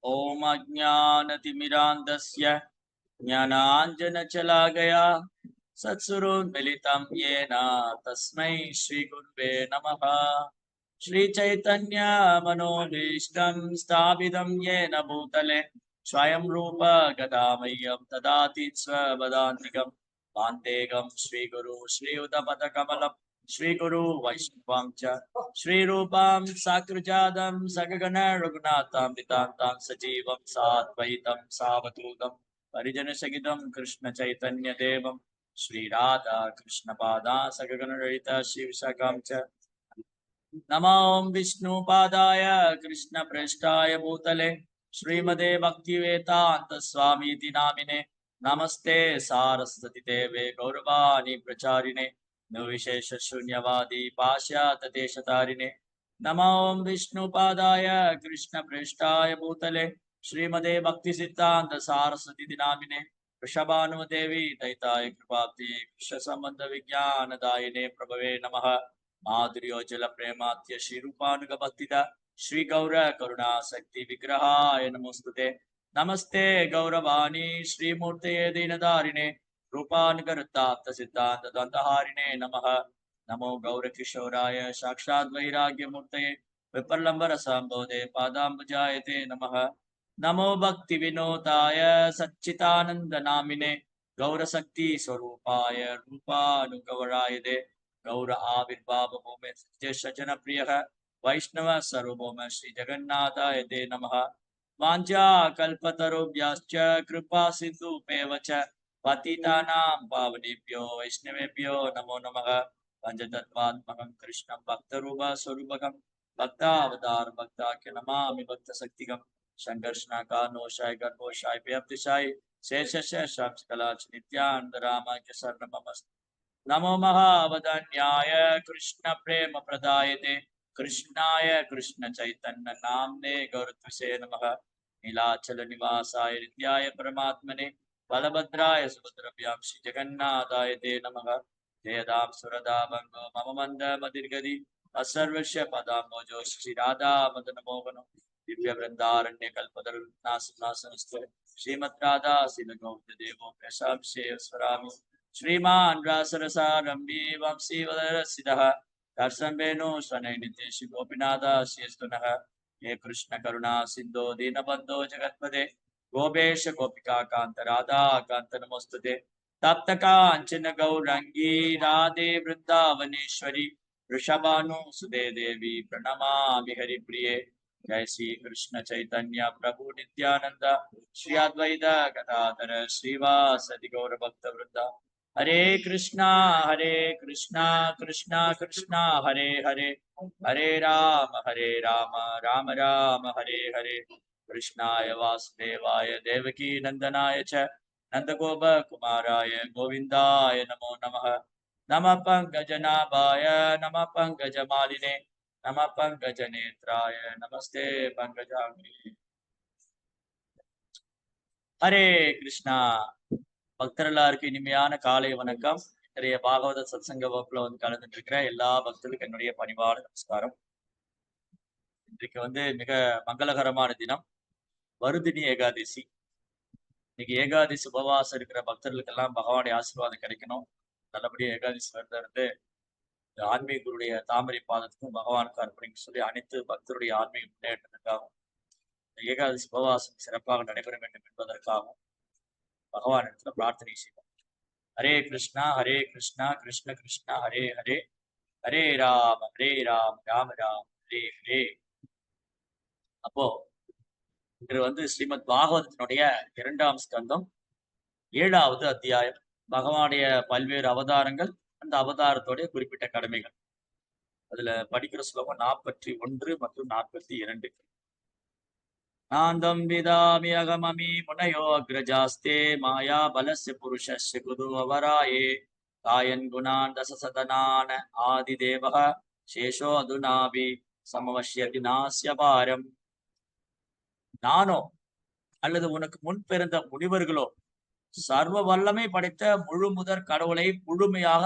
ॐ अज्ञानतिमिरान्धस्य ज्ञानाञ्जनशलाकया सत्स्वरूपमिलितं येन तस्मै श्रीगुरुवे नमः। श्रीचैतन्यमनोभीष्टं स्थापितं येन भूतले स्वयं रूप गदामह्यं ददाति स्वपदान्तिकं पान्तेकं श्रीगुरु श्रीयुतपदकमलं श्रीगुरु वैष्णवं च श्रीरूपां साकृजातं सगगण रघुनाथां पितान्तां सजीवं साद्वैतं सावधूतं परिजनसहितं कृष्णचैतन्यदेवं श्रीराधा कृष्णपादा सगगण ललिता श्रीविशाखां च नमो विष्णुपादाय कृष्णप्रेष्ठाय भूतले श्रीमदे भक्तिवेदान्त स्वामीति नामिने नमस्ते सारस्वती देवे गौरवाणी प्रचारिणे निर्विशेष शून्यवादी पाश्चात्यदेशतारिणे नमो विष्णुपादाय कृष्णप्रेष्ठाय भूतले श्रीमदे भक्तिसिद्धान्त सारस्वती नामिने वृषभानुदेवी दैताय कृपाब्धे कृष्ण संबंध विज्ञानदायिने प्रभवे नमः माधुर्योज्जल प्रेमात्य श्रीरूपानुग भक्तिदा श्री गौर करुणा शक्ति विग्रहाय नमोस्तुते नमस्ते गौरवाणी श्रीमूर्ते दीनदारिणे रूपानुगरुत्ताप्त सिद्धांत दंतहारिणे नमः नमो गौर किशोराय साक्षात् वैराग्य मूर्तये विप्रलंबर संबोधे पादाम्बुजायते नमः नमो भक्ति विनोदाय सच्चिदानंद नामिने गौरशक्ति स्वरूपाय रूपानुगवराय दे गौर आविर्भाव भूमे सज्जन प्रिय वैष्णव सर्वभौम श्री जगन्नाथाय ते नमः वाञ्छा कल्पतरुभ्यश्च कृपा सिन्धुभ्येव च पतितानां पावनेभ्यो वैष्णवेभ्यो नमो नमः पञ्चतत्त्वात्मकं कृष्णं भक्तरूप स्वरूपकं भक्तावतार भक्ताख्य नमामि भक्तशक्तिकं संघर्षणाकारणोषाय गर्भोषाय व्यक्तिशाय शेषस्य शांशकलाच नित्यानंद रामाख्य शरणमस्तु नमो महावदन्याय कृष्ण प्रेम प्रदायते कृष्णाय कृष्ण चैतन्य नामने गौरत्वसे नमः नीलाचल निवासाय नित्याय परमात्मने बलभद्राय सुभद्रभ्यां श्री जगन्नाथाय ते नमः जयदां सुरदा बंगो मम मंद मदिर्गदि असर्वस्य पदाम्बोजो श्री राधा मदन मोहनो दिव्य वृंदारण्य कल्पतरुनासनस्तु श्रीमद् राधा सिल गौर देवो प्रशांशे स्वरामि श्रीमान रासरसारंभी वंशी वदरसिदः कर्षंबेनु स्वनैनितेषु गोपीनाथ शेस्तुनः हे कृष्ण करुणा सिंधो दीनबंधो जगत्पदे गोपेश गोपिका कांत राधा कांत नमोस्तुते तप्त कांचन गौरंगी राधे वृंदावनेश्वरी वृषभानु सुदे देवी प्रणमामि हरिप्रिये जय श्री कृष्ण चैतन्य प्रभु नित्यानंद श्री अद्वैत गदाधर श्रीवासदि गौर भक्त वृंदा हरे कृष्णा कृष्णा कृष्णा हरे हरे हरे राम राम राम हरे हरे कृष्णाय वासुदेवाय देवकी नंदनाय च नंदगोप कुमाराय गोविंदाय नमो नमः नमः पंकजनाभाय नमः पंकजमालिने नमः पंकजनेत्राय नमस्ते पंकजाग्नि हरे कृष्णा பக்தர்களுக்கு இனிமையான காலை வணக்கம். இன்றைய பாகவத சத்சங்க வகுப்புல கலந்துட்டு இருக்கிற எல்லா பக்தர்களுக்கும் என்னுடைய பணிவான நமஸ்காரம். இன்றைக்கு மிக மங்களகரமான தினம், வருதினி ஏகாதசி. இன்னைக்கு ஏகாதசி உபவாசம் இருக்கிற பக்தர்களுக்கெல்லாம் பகவானுடைய ஆசீர்வாதம் கிடைக்கணும். நல்லபடியா ஏகாதசி விரதம் இருந்து ஆன்மீக குருடைய தாமரை பாதத்துக்கும் பகவானுக்கு அர்ப்பணிக்க சொல்லி அனைத்து பக்தருடைய ஆன்மீக முன்னேற்றத்துக்காகவும் ஏகாதசி உபவாசம் சிறப்பாக நடைபெற வேண்டும் என்பதற்காகவும் பகவான் இடத்துல பிரார்த்தனை செய்வோம். हरे कृष्णा कृष्ण कृष्ण हरे हरे हरे राम राम राम हरे हरे. அப்போ இன்று ஸ்ரீமத் பாகவதத்தினுடைய 2ஆம் ஸ்கந்தம் 7வது அத்தியாயம். பகவானுடைய பல்வேறு அவதாரங்கள், அந்த அவதாரத்துடைய குறிப்பிட்ட கடமைகள். அதுல படிக்கிற ஸ்லோகம் 41 மற்றும் 42. நாந்தம் விதாமி அகமமி முனையோ அக்ரஜாஸ்தே மாயா பலஸ்ய புருஷஸ்ய குரு அவராயே காயன் குணான் தசசதனான ஆதிதேவக சேஷோ அதுனாபி சமவசியதி நாஸ்ய பாரம். நானோ அல்லது உனக்கு முன் பிறந்த முனிவர்களோ சர்வ வல்லமை படைத்த முழு முதற் கடவுளை முழுமையாக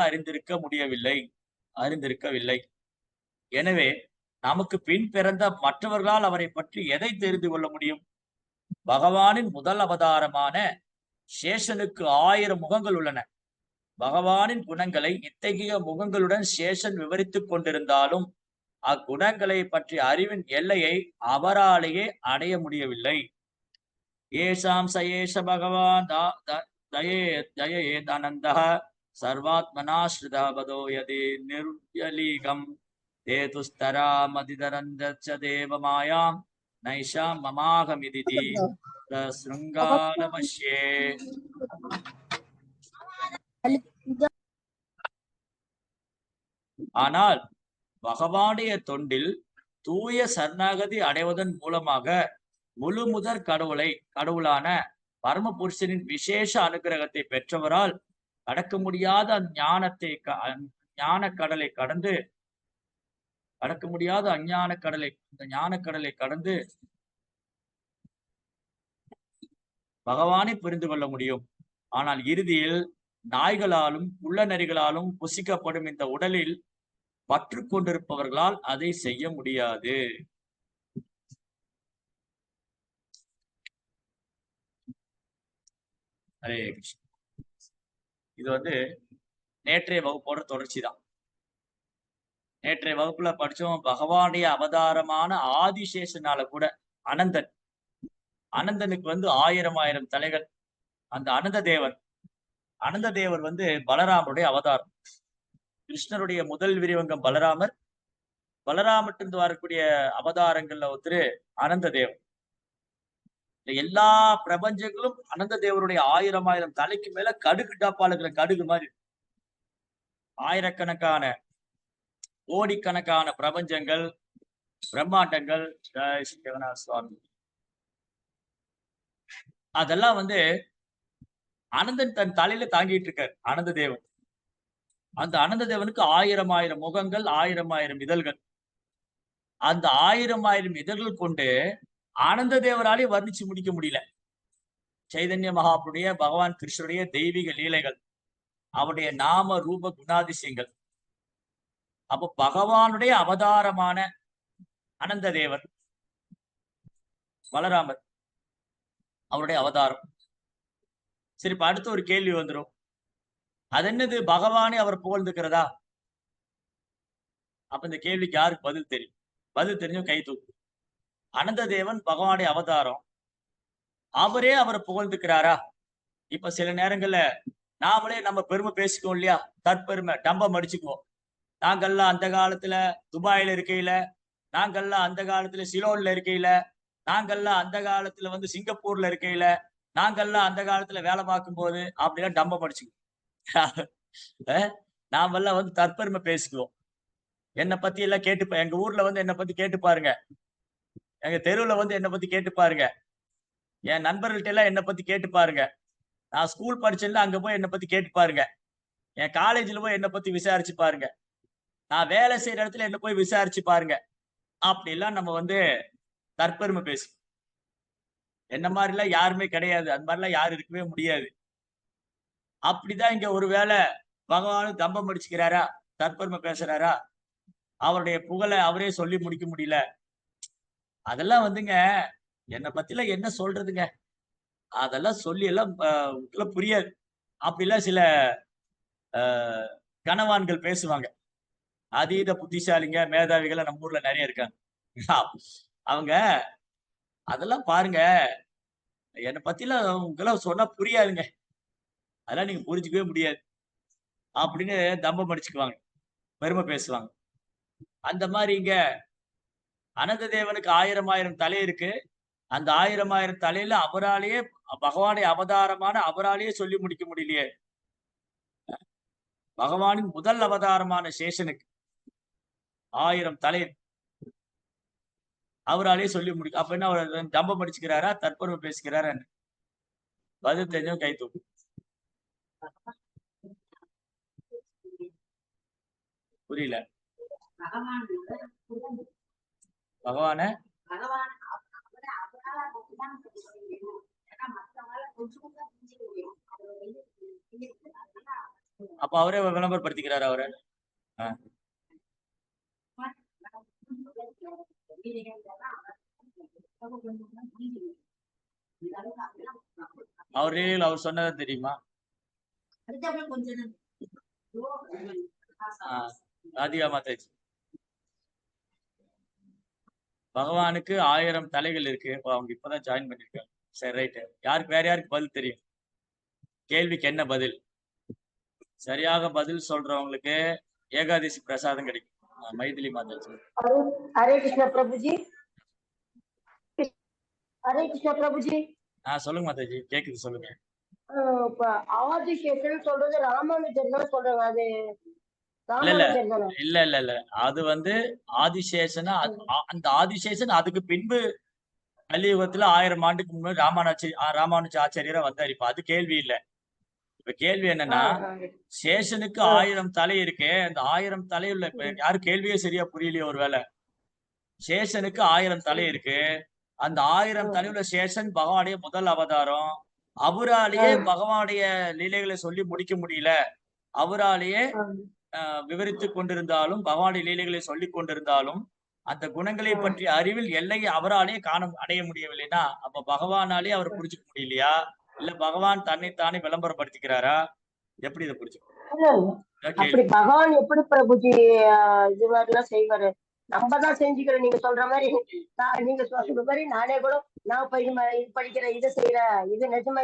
அறிந்திருக்கவில்லை. எனவே நமக்கு பின் பிறந்த மற்றவர்களால் அவரை பற்றி எதை தெரிந்து கொள்ள முடியும்? பகவானின் முதல் அவதாரமான சேஷனுக்கு 1000 முகங்கள் உள்ளன. பகவானின் குணங்களை இத்தகைய முகங்களுடன் சேஷன் விவரித்துக் கொண்டிருந்தாலும் அக்குணங்களை பற்றிய அறிவின் எல்லையை அவராலேயே அடைய முடியவில்லை. ஏஷாம் ச ஏஷ பகவான் தயேதானந்தः சர்வாத்மனாஸ்ருதः பதோ யதி நிர்யலீகம் தேதுஸ்தராமதிதரந்தச்ச தேவ மாயாம் நைஷாம் மமாகமிதிதி ஸ்ருங்காலமஷ்யே. ஆனால் பகவானுடைய தொண்டில் தூய சரணாகதி அடைவதன் மூலமாக முழு முதற் கடவுளான பரமபுருஷனின் விசேஷ அனுகிரகத்தை பெற்றவரால் கடக்க முடியாத ஞான கடலை கடந்து பகவானை புரிந்து கொள்ள முடியும். ஆனால் இறுதியில் நாய்களாலும் உள்ள நரிகளாலும் புசிக்கப்படும் இந்த உடலில் பற்று கொண்டிருப்பவர்களால் அதை செய்ய முடியாது. ஹரே கிருஷ்ணா. இது நேற்றைய வகுப்போட தொடர்ச்சி தான். நேற்றைய வகுப்புல படிச்சோம், பகவானுடைய அவதாரமான ஆதிசேஷனால கூட அனந்தனுக்கு 1000 தலைகள். அந்த அனந்த தேவர் பலராமருடைய அவதாரம். கிருஷ்ணருடைய முதல் விரிவங்கம் பலராமத்திலிருந்து வரக்கூடிய அவதாரங்கள்ல அனந்த தேவர். எல்லா பிரபஞ்சங்களும் அனந்த தேவருடைய 1000 தலைக்கு மேல கடுகு டப்பாலுக்கிற கடுகு மாதிரி ஆயிரக்கணக்கான கோடிக்கணக்கான பிரபஞ்சங்கள், பிரம்மாண்டங்கள், சுவாமி, அதெல்லாம் அனந்தன் தன் தலையில தாங்கிட்டு இருக்காரு. அனந்த தேவன், அந்த அனந்த தேவனுக்கு 1000 முகங்கள், 1000 இதழ்கள். அந்த 1000 இதழ்கள் கொண்டு ஆனந்த தேவராலே வர்ணிச்சு முடிக்க முடியல. சைதன்ய மகாபுருடைய, பகவான் கிருஷ்ணருடைய தெய்வீக லீலைகள், அவருடைய நாம ரூப குணாதிசயங்கள். அப்ப பகவானுடைய அவதாரமான அனந்த தேவர் பலராமர், அவருடைய அவதாரம். சரி, இப்ப அடுத்த ஒரு கேள்வி வந்துடும். அது என்னது, பகவானே அவர் புகழ்ந்துக்கிறதா? அப்ப இந்த கேள்விக்கு யாருக்கு பதில் தெரியும்? பதில் தெரிஞ்சும் கை தூக்கு. அனந்த தேவன் பகவானுடைய அவதாரம், அவரே அவரை புகழ்ந்துக்கிறாரா? இப்ப சில நேரங்கள்ல நாமளே நம்ம பெருமை பேசிக்குவோம் இல்லையா? தற்பெருமை, டம்பம் அடிச்சுக்குவோம். நாங்கள்லாம் அந்த காலத்துல துபாயில இருக்கையில, நாங்கள்லாம் அந்த காலத்துல சிலோன்ல இருக்கையில, நாங்கள்லாம் அந்த காலத்துல சிங்கப்பூர்ல இருக்கையில, நாங்கள்லாம் அந்த காலத்துல வேலை பார்க்கும் போது அப்படிலாம் டம்பம் அடிச்சுக்குவோம். நாமெல்லாம் தற்பெருமை பேசிக்குவோம். என்னை பத்தி எல்லாம் கேட்டு, எங்க ஊர்ல என்னை பத்தி கேட்டு பாருங்க, எங்க தெருவுல என்னை பத்தி கேட்டு பாருங்க, என் நண்பர்கள்ட்ட எல்லாம் என்னை பத்தி கேட்டு பாருங்க. நான் ஸ்கூல் படிச்சேன்ல, அங்க போய் என்னை பத்தி கேட்டு பாருங்க. என் காலேஜ்ல போய் என்னை பத்தி விசாரிச்சு பாருங்க. நான் வேலை செய்யற இடத்துல என்ன போய் விசாரிச்சு பாருங்க. அப்படி எல்லாம் நம்ம தற்பெருமை பேசு. என்ன மாதிரி எல்லாம் யாருமே கிடையாது. அந்த மாதிரி எல்லாம் யாரும் இருக்கவே முடியாது. அப்படிதான் இங்க ஒருவேளை பகவானும் தம்பம் அடிச்சுக்கிறாரா, தற்பெருமை பேசுறாரா? அவருடைய புகழை அவரே சொல்லி முடிக்க முடியல. அதெல்லாம் என்னை பத்தில என்ன சொல்றதுங்க, அதெல்லாம் சொல்லி எல்லாம் புரியாது. அப்படிலாம் சில கனவான்கள் பேசுவாங்க. அதீத புத்திசாலிங்க, மேதாவிகள் நம்ம ஊர்ல நிறைய இருக்காங்க. அவங்க அதெல்லாம் பாருங்க, என்னை பத்திலாம் உங்கெல்லாம் சொன்னா புரியாதுங்க, அதெல்லாம் நீங்க புரிஞ்சுக்கவே முடியாது அப்படின்னு தம்பம் அடிச்சுக்குவாங்க, பெருமை பேசுவாங்க. அந்த மாதிரி இங்க அனந்த தேவனுக்கு 1000 தலை இருக்கு. அந்த 1000 தலையில அவராலேயே, பகவானுடைய அவதாரமான அவராலேயே சொல்லி முடிக்க முடியலையே. பகவானின் முதல் அவதாரமான சேஷனுக்கு 1000 தலை, அவராலேயே சொல்லி முடிக்க. அப்ப என்ன, அவர் தம்பம் அடிச்சுக்கிறாரா, தற்பெருமை பேசுகிறாரா? பதில் தெரிஞ்சவங்க கை தூக்கு. புரியல. பகவான அப்ப அவரே விளம்பரப்படுத்திக்கிறாரு அவரை. அவர் லீலைகள் அவர் சொன்னதா தெரியுமா? ராதிகா மாதாஜி, பகவானுக்கு 1000 தலைகள் இருக்கு. அவங்க இப்பதான் ஜாயின் பண்ணிருக்காங்க. சரி, ரைட். யாருக்கு வேற யாருக்கு பதில் தெரியும்? கேள்விக்கு என்ன பதில்? சரியாக பதில் சொல்றவங்களுக்கு ஏகாதசி பிரசாதம் கிடைக்கும். மைதிலி மாதாஜி. हरे कृष्ण प्रभु जी। हरे कृष्ण प्रभु जी। சொல்லுங்க மாதாஜி, கேக்குது, சொல்லுங்க. ஆதிசேஷன் சொல்றது ராமானுஜர் தான் சொல்றாங்க. அது இல்ல இல்ல இல்ல, அது வந்து ஆதிசேஷன். அந்த ஆதிசேஷன் அதுக்கு பின்பு கலியுகத்துல 1000 ஆண்டுக்கு முன்னாடி ராமானுஜ ஆச்சாரியரா வந்தாரு. இப்ப அது கேள்வி இல்ல. இப்ப கேள்வி என்னன்னா, சேஷனுக்கு 1000 தலை இருக்கே, அந்த 1000 தலையுள்ள இப்ப யாரும் கேள்வியே சரியா புரியலையோ ஒருவேளை. சேஷனுக்கு 1000 தலை இருக்கு. அந்த 1000 தலையுள்ள சேஷன் பகவானுடைய முதல் அவதாரம். அவராலேயே பகவானுடைய லீலைகளை சொல்லி முடிக்க முடியல. அவராலேயே விவரித்துக் கொண்டிருந்தாலும், பகவானுடைய லீலைகளை சொல்லிக் கொண்டிருந்தாலும், அந்த குணங்களை பற்றிய அறிவில் எல்லையை அவராலே அடைய முடியவில்லைன்னா, அப்ப பகவானாலே அவர் புரிஞ்சுக்க முடியலையா? இல்ல பகவான் தன்னைத்தானே விளம்பரப்படுத்திக்கிறாரா? எப்படி இதை புரிஞ்சுக்கணும்? அப்படி பகவான் எப்படி பிரபுஜி இது மாதிரிலாம் செய்வாரு? நம்ம தான் செஞ்சுக்கிறோம். நீங்க சொல்ற மாதிரி நீங்க சொல்ற மாதிரி நானே கூட நான் படிக்கிறேன், இதை செய்யறேன், இது நிஜமா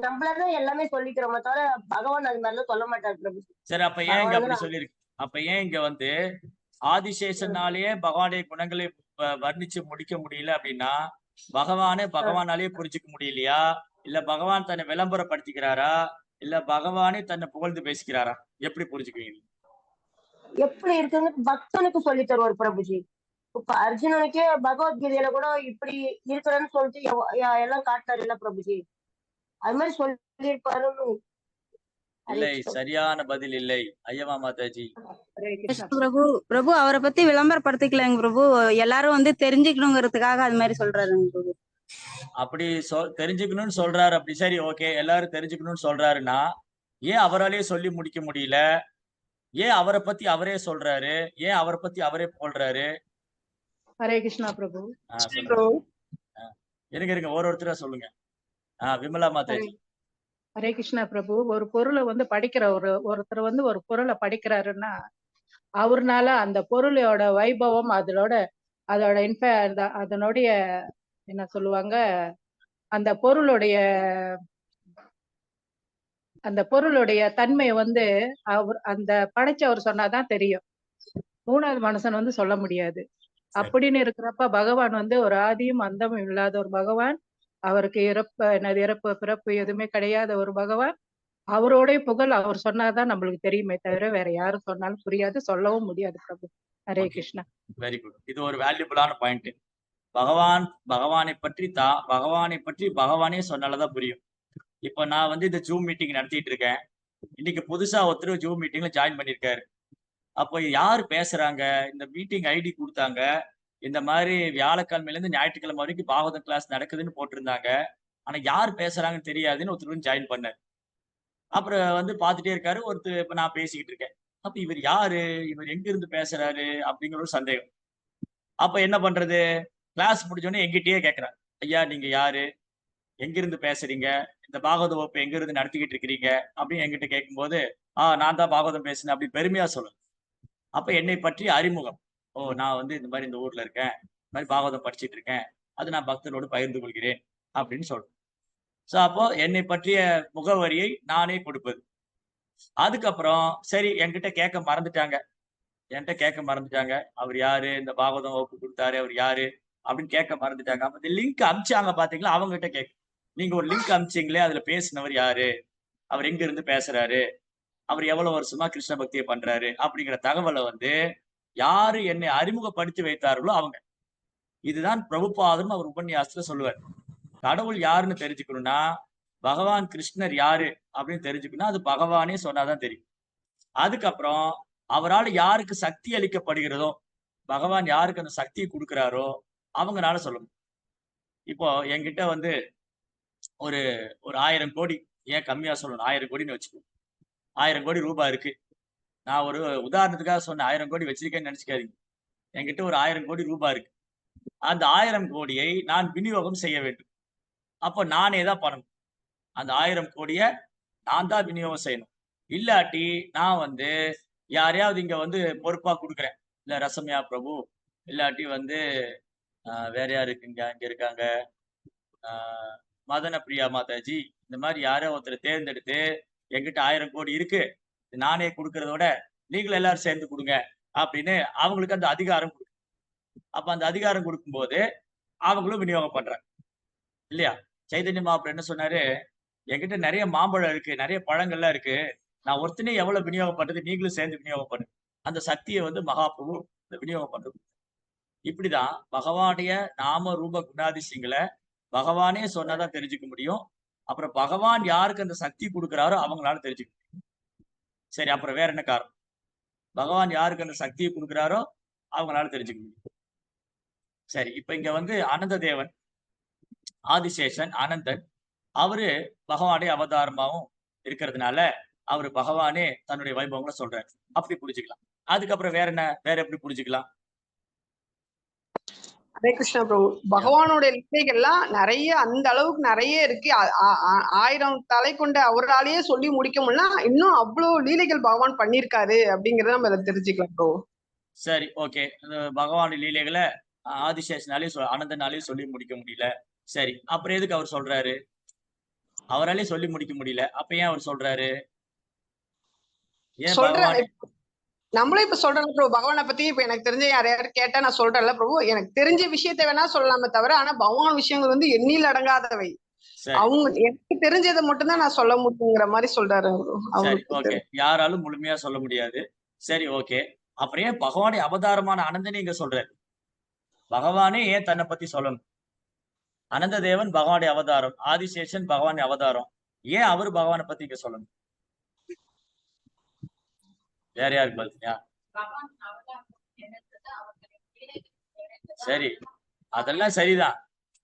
நம்மளதான் எல்லாமே சொல்லிக்கிறோமே தவிர பகவான் அது மாதிரிலாம் சொல்ல மாட்டாரு பிரபு. சரி, அப்ப ஏன் இங்க அப்படி சொல்லிருக்கு? அப்ப ஏன் இங்க வந்து ஆதிசேஷனாலேயே பகவானுடைய குணங்களை வர்ணிச்சு முடிக்க முடியல அப்படின்னா, பகவானாலேயே புரிஞ்சுக்க முடியலையா? இல்ல பகவான் தன்னை விளம்பரப்படுத்திக்கிறாரா? இல்ல பகவானே தன்னை புகழ்ந்து பேசிக்கிறாரா? எப்படி புரிஞ்சுக்குவீங்க? எப்படி இருக்குன்னு பக்தனுக்கு சொல்லி தருவார் பிரபுஜி. இப்ப அர்ஜுனனுக்கே பகவத்கீதையில கூட இப்படி இருக்கிறேன்னு சொல்லிட்டு எல்லாம் காட்டாரு இல்ல பிரபுஜி? அது மாதிரி சொல்லியிருப்பாரு. இல்லை, சரியான பதில் இல்லை. ஐயமா மாதாஜி. பிரபு பிரபு அவரை பத்தி விளம்பரப்படுத்திக்கலாங்க பிரபு. எல்லாரும் வந்து தெரிஞ்சுக்கணுங்கிறதுக்காக அது மாதிரி சொல்றாருங்க பிரபு. அப்படி தெரிஞ்சுக்கணும்னு சொல்றாரு. அப்படி சரி, ஓகே, எல்லாரும் தெரிஞ்சுக்கணும்னு சொல்றாருன்னா ஏன் அவராலேயே சொல்லி முடிக்க முடியல? ஏன் அவரை பத்தி அவரே சொல்றாரு? ஏன் அவரை பத்தி அவரே போடுறாரு? ஹரே கிருஷ்ணா பிரபு. இருங்க ஒருத்தரா சொல்லுங்க. விமலா மாதாஜி. ஹரே கிருஷ்ணா பிரபு. ஒரு பொருளை வந்து படிக்கிற ஒருத்தர் வந்து ஒரு பொருளை படிக்கிறாருன்னா அவர்னால அந்த பொருளோட வைபவம் அதோட அதனுடைய என்ன சொல்லுவாங்க, அந்த பொருளுடைய தன்மையை வந்து அந்த படைச்சவர் சொன்னாதான் தெரியும். மூணாவது மனுஷன் வந்து சொல்ல முடியாது. அப்படின்னு இருக்கிறப்ப பகவான் வந்து ஒரு ஆதியும் அந்தமும் இல்லாத ஒரு பகவான். அவருக்கு இறப்பு பிறப்பு எதுவுமே கிடையாத ஒரு பகவான். அவரோட புகழ் அவர் சொன்னாதான் நம்மளுக்கு தெரியுமே தவிர வேற யாரும் சொன்னாலும் புரியாது, சொல்லவும் முடியாது பிரபு. ஹரே கிருஷ்ணா. Very good. இது ஒரு வேல்யூபிளான பாயிண்ட். பகவானை பற்றி பகவானே சொன்னாலதான் புரியும். இப்ப நான் வந்து இந்த ஜூம் மீட்டிங் நடத்திட்டு இருக்கேன். இன்னைக்கு புதுசா ஒருத்தர் ஜூம் மீட்டிங்ல ஜாயின் பண்ணிருக்காரு. அப்போ யார் பேசுறாங்க, இந்த மீட்டிங் ஐடி கொடுத்தாங்க, இந்த மாதிரி வியாழக்கிழமையில இருந்து ஞாயிற்றுக்கிழமை வரைக்கும் பாகவதம் கிளாஸ் நடக்குதுன்னு போட்டிருந்தாங்க. ஆனா யார் பேசுறாங்கன்னு தெரியாதுன்னு ஒருத்தர் ஜாயின் பண்ணார். அப்புறம் வந்து பாத்துட்டே இருக்காரு. இப்ப நான் பேசிக்கிட்டு இருக்கேன். அப்ப இவர் யாரு, இவர் எங்க இருந்து பேசுறாரு அப்படிங்கிற ஒரு சந்தேகம். அப்ப என்ன பண்றது? கிளாஸ் முடிஞ்சோடனே எங்கிட்டயே கேட்கிறார், ஐயா நீங்க யாரு, எங்க இருந்து பேசுறீங்க, இந்த பாகவத வகுப்பு எங்க இருந்து நடத்திக்கிட்டு இருக்கிறீங்க அப்படின்னு என்கிட்ட கேட்கும்போது, நான் தான் பாகவதம் பேசுனேன் அப்படி பெருமையா சொல்லணும். அப்ப என்னை பற்றி அறிமுகம். நான் வந்து இந்த மாதிரி இந்த ஊர்ல இருக்கேன், இந்த மாதிரி பாகவதம் படிச்சுட்டு இருக்கேன், அது நான் பக்தரோடு பகிர்ந்து கொள்கிறேன் அப்படின்னு சொல்றேன். சோ அப்போ என்னை பற்றிய முகவரியை நானே கொடுப்பது. அதுக்கப்புறம் சரி, என்கிட்ட கேட்க மறந்துட்டாங்க. அவர் யாரு, இந்த பாகவதம் வகுப்பு கொடுத்தாரு அவர் யாரு அப்படின்னு கேட்க மறந்துட்டாங்க. அப்ப இந்த லிங்க் அமிச்சாங்க பாத்தீங்களா, அவங்க கிட்ட கேட்க, நீங்க ஒரு லிங்க் அமிச்சீங்களே, அதுல பேசினவர் யாரு, அவர் எங்க இருந்து பேசுறாரு, அவர் எவ்வளவு வருஷமா கிருஷ்ண பக்தியை பண்றாரு அப்படிங்கிற தகவலை வந்து யாரு என்னை அறிமுகப்படுத்தி வைத்தார்களோ அவங்க. இதுதான் பிரபுபாதம் அவர் உபன்யாசத்துல சொல்லுவார். கடவுள் யாருன்னு தெரிஞ்சுக்கணும்னா, பகவான் கிருஷ்ணர் யாரு அப்படின்னு தெரிஞ்சுக்கணும், அது பகவானே சொன்னாதான் தெரியும். அதுக்கப்புறம் அவரால் யாருக்கு சக்தி அளிக்கப்படுகிறதோ, பகவான் யாருக்கு அந்த சக்தியை கொடுக்கிறாரோ அவங்கனால சொல்லணும். இப்போ என்கிட்ட வந்து ஒரு 1000 கோடி, ஏன் கம்மியா சொல்லணும், 1000 கோடின்னு வச்சுக்கோ, 1000 கோடி ரூபாய் இருக்கு. நான் ஒரு உதாரணத்துக்காக சொன்ன 1000 கோடி வச்சிருக்கேன்னு நினைச்சுக்காதீங்க. என்கிட்ட ஒரு 1000 கோடி ரூபாய் இருக்கு. அந்த 1000 கோடியை நான் விநியோகம் செய்ய வேண்டும். அப்போ நானே தான் பண்ணணும். அந்த 1000 கோடிய நான் தான் விநியோகம் செய்யணும். இல்லாட்டி நான் வந்து யாரையாவது இங்க வந்து பொறுப்பா குடுக்குறேன். இல்ல ரசம்யா பிரபு, இல்லாட்டி வந்து வேற யாரு இருக்குங்க இங்க இருக்காங்க, ஆ மதன பிரியா மாதாஜி, இந்த மாரி யாரோ ஒருத்தர தேர்ந்தெடுத்து என்கிட்ட 1000 கோடி இருக்கு. நானே குடுக்கிறத விட நீங்களும் எல்லாரும் சேர்ந்து குடுங்க அப்படின்னு அவங்களுக்கு அந்த அதிகாரம் குடுக்கு. அப்ப அந்த அதிகாரம் குடுக்கும்போது அவங்களும் விநியோகம் பண்றாங்க. இல்லையா? சைதன்ய மகாபிரபு என்ன சொன்னாரு? என்கிட்ட நெறைய மாம்பழம் இருக்கு, நெறைய பழங்கள்லாம் இருக்கு. நான் ஒருத்தனே எவ்வளவு விநியோகம் பண்றது? நீங்களும் சேர்ந்து விநியோகம் பண்ணுங்க. அந்த சக்திய வந்து மகாபிரபு விநியோகம் பண்றது. இப்படிதான் பகவானுடைய நாம ரூப குணாதிசயங்கள பகவானே சொன்னா தான் தெரிஞ்சுக்க முடியும். அப்புறம் பகவான் யாருக்கு அந்த சக்தி குடுக்குறாரோ அவங்களால தெரிஞ்சுக்க முடியும். சரி, அப்புறம் வேற என்ன காரணம்? பகவான் யாருக்கு அந்த சக்திய குடுக்குறாரோ அவங்களால தெரிஞ்சுக்க முடியும். சரி, இப்ப இங்க வந்து அனந்த தேவன், ஆதிசேஷன், அனந்தன் அவரு பகவானுடைய அவதாரமாவும் இருக்கிறதுனால, அவரு பகவானே தன்னுடைய வைபவங்கள சொல்றாரு. அப்படி புரிஞ்சுக்கலாம். அதுக்கப்புறம் வேற என்ன? வேற எப்படி புரிஞ்சுக்கலாம்? ஹரே கிருஷ்ணா பிரபு. பகவானோட லீலைகள்லாம் நிறைய, அந்த அளவுக்கு நிறைய இருக்கு. 1000 தலை கொண்ட அவராலேயே சொல்லி முடிக்க முடியல. இன்னும் அவ்வளவு லீலைகள் பகவான் பண்ணிருக்காரு அப்படிங்கறத நம்ம இதை தெரிஞ்சுக்கலாம் பிரபு. சரி, ஓகே. பகவான் லீலைகள ஆதிசேஷனாலேயும் அனந்தனாலேயும் சொல்லி முடிக்க முடியல. சரி, அப்புறம் எதுக்கு அவர் சொல்றாரு? அவராலே சொல்லி முடிக்க முடியல. அப்ப ஏன் அவர் சொல்றாரு? ஏன் சொல்றேன். பகவான் நம்மளே இப்ப சொல்றோம் பிரபு, பகவானை பத்தி இப்ப எனக்கு தெரிஞ்ச யாரையாவது கேட்டா நான் சொல்றேன்ல பிரபு, எனக்கு தெரிஞ்ச விஷயத்தை வேணா சொல்லலாமே தவிர, ஆனா பகவான் விஷயங்கள் வந்து எண்ணில் அடங்காதவை. சரி, அவங்க எனக்கு தெரிஞ்சதை மட்டும்தான் நான் சொல்ல முடியுங்கிற மாதிரி சொல்றாரு பிரபு. சரி, அவங்களுக்கு ஓகே. யாராலும் முழுமையா சொல்ல முடியாது. சரி, ஓகே. அப்புறம் ஏன் பகவானுடைய அவதாரமான அனந்தனை இங்க சொல்றாரு? பகவானே ஏன் தன்னை பத்தி சொல்லணும்? அனந்த தேவன் பகவானுடைய அவதாரம், ஆதிசேஷன் பகவானுடைய அவதாரம். ஏன் அவரு பகவானை பத்தி இங்க சொல்லணும்? வேற யாருக்கு பதில்யா? சரி, அதெல்லாம் சரிதான்.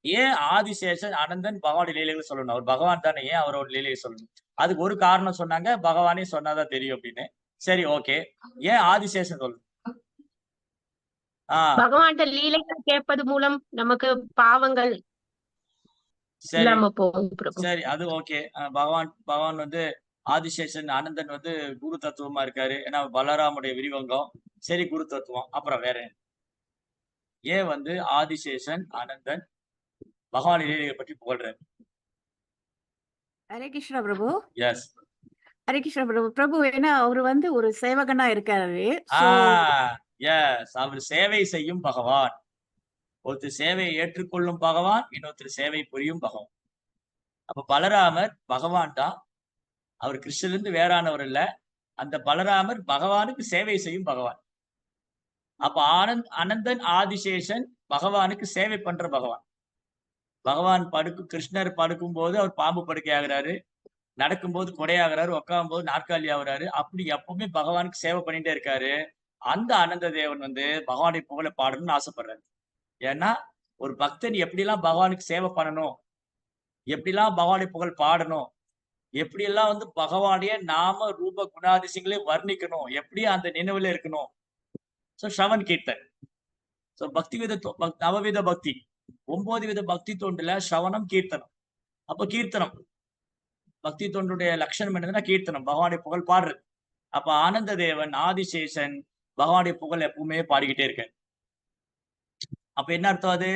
ஏன் ஆதிசேஷன் அனந்தன் பகவானுடைய லீலைகளை சொல்லணும்? அவர் பகவான் தானே, ஏன் அவரோட லீலையை சொல்லணும்? அதுக்கு ஒரு காரணம் சொன்னாங்க, பகவானே சொன்னாதான் தெரியும் அப்படின்னு. சரி, ஓகே. ஏன் ஆதிசேஷன் சொல்லணும்? ஆஹ் பகவான்கிட்ட லீலைகள் கேட்பது மூலம் நமக்கு பாவங்கள் சரி, இல்லாம போகும் பிரபு. சரி, அது ஓகே. பகவான் வந்து ஆதிசேஷன் அனந்தன் வந்து குரு தத்துவமா இருக்காரு. ஏன்னா பலராமுடைய விரிவங்கம். சரி, குரு தத்துவம். அப்புறம் வேற என்ன? ஏன் வந்து ஆதிசேஷன் அனந்தன் பகவான் லீலையை பற்றி புகழ்றாரு? ஹரே கிருஷ்ணா பிரபு. எஸ். ஹரே கிருஷ்ணா பிரபு. பிரபு ஏன்னா அவரு வந்து ஒரு சேவகனா இருக்காரு. எஸ், அவர் சேவை செய்யும் பகவான். ஒருத்தர் சேவையை ஏற்றுக்கொள்ளும் பகவான், இன்னொருத்தர் சேவை புரியும் பகவான். அப்ப பலராமர் பகவான் தான். அவர் கிருஷ்ணனிலிருந்து வேறானவர் இல்ல. அந்த பலராமர் பகவானுக்கு சேவை செய்யும் பகவான். அப்ப அனந்தன் ஆதிசேஷன் பகவானுக்கு சேவை பண்ற பகவான். பகவான் கிருஷ்ணர் படுக்கும் போது அவர் பாம்பு படுக்கை ஆகுறாரு, நடக்கும்போது கொடையாகிறாரு, உட்காரும் போது நாற்காலி ஆகுறாரு. அப்படி எப்பவுமே பகவானுக்கு சேவை பண்ணிட்டே இருக்காரு. அந்த அனந்த தேவன் வந்து பகவானை புகழ பாடணும்னு ஆசைப்படுறாரு. ஏன்னா ஒரு பக்தன் எப்படிலாம் பகவானுக்கு சேவை பண்ணணும், எப்படிலாம் பகவானை புகழ் பாடணும், எப்படியெல்லாம் வந்து பகவானுடைய நாம ரூப குணாதிசயங்களை வர்ணிக்கணும், எப்படி அந்த நினைவுல இருக்கணும். சோ ஸ்ரவன் கீர்த்தன். சோ நவவித பக்தி, 9 வித பக்தி தொண்டுல ஸ்ரவணம், கீர்த்தனம். அப்ப கீர்த்தனம் பக்தி தொண்டுடைய லட்சணம் என்னதுன்னா கீர்த்தனம், பகவானுடைய புகழ் பாடுறது. அப்ப ஆனந்த தேவன் ஆதிசேஷன் பகவானுடைய புகழ் எப்பவுமே பாடிக்கிட்டே இருக்காரு. அப்ப என்ன அர்த்தம்? அது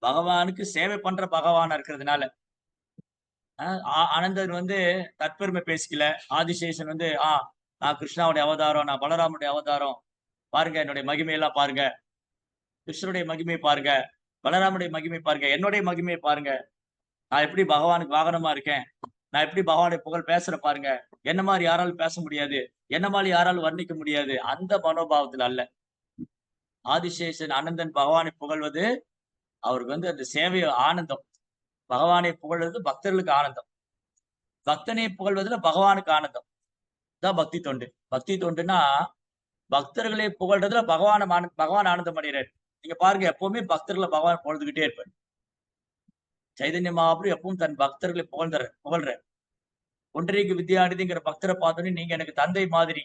பகவானுக்கு சேவை பண்ற பகவானா இருக்கிறதுனால. அனந்தன் வந்து தற்பெருமை பேசிக்கல. ஆதிசேஷன் வந்து நான் கிருஷ்ணாவுடைய அவதாரம், நான் பலராமுடைய அவதாரம், பாருங்க என்னுடைய மகிமையெல்லாம் பாருங்க, கிருஷ்ணனுடைய மகிமையை பாருங்க, பலராமுடைய மகிமை பாருங்க, என்னுடைய மகிமையை பாருங்க, நான் எப்படி பகவானுக்கு வாகனமா இருக்கேன், நான் எப்படி பகவானுடைய புகழ் பேசுற பாருங்க, என்ன மாதிரி யாராலும் பேச முடியாது, என்ன மாதிரி யாராலும் வர்ணிக்க முடியாது, அந்த மனோபாவத்துல அல்ல. ஆதிசேஷன் அனந்தன் பகவானை புகழ்வது அவருக்கு வந்து அந்த சேவை ஆனந்தம். பகவானை புகழ்வது பக்தர்களுக்கு ஆனந்தம், பக்தனை புகழ்வதுல பகவானுக்கு ஆனந்தம். தான் பக்தி தொண்டு. பக்தி தொண்டுனா பக்தர்களை புகழ்றதுல பகவான் ஆனந்தம் அடைகிறார். நீங்க பாருங்க, எப்பவுமே பக்தர்களை பகவான் புகழ்ந்துகிட்டே இருப்பார். சைதன்ய மகாபிரபு எப்பவும் தன் பக்தர்களை புகழ்ற. ஒன்றைக்கு வித்யாநிதிங்கிற பக்தரை பார்த்தோன்னே நீங்க எனக்கு தந்தை மாதிரி,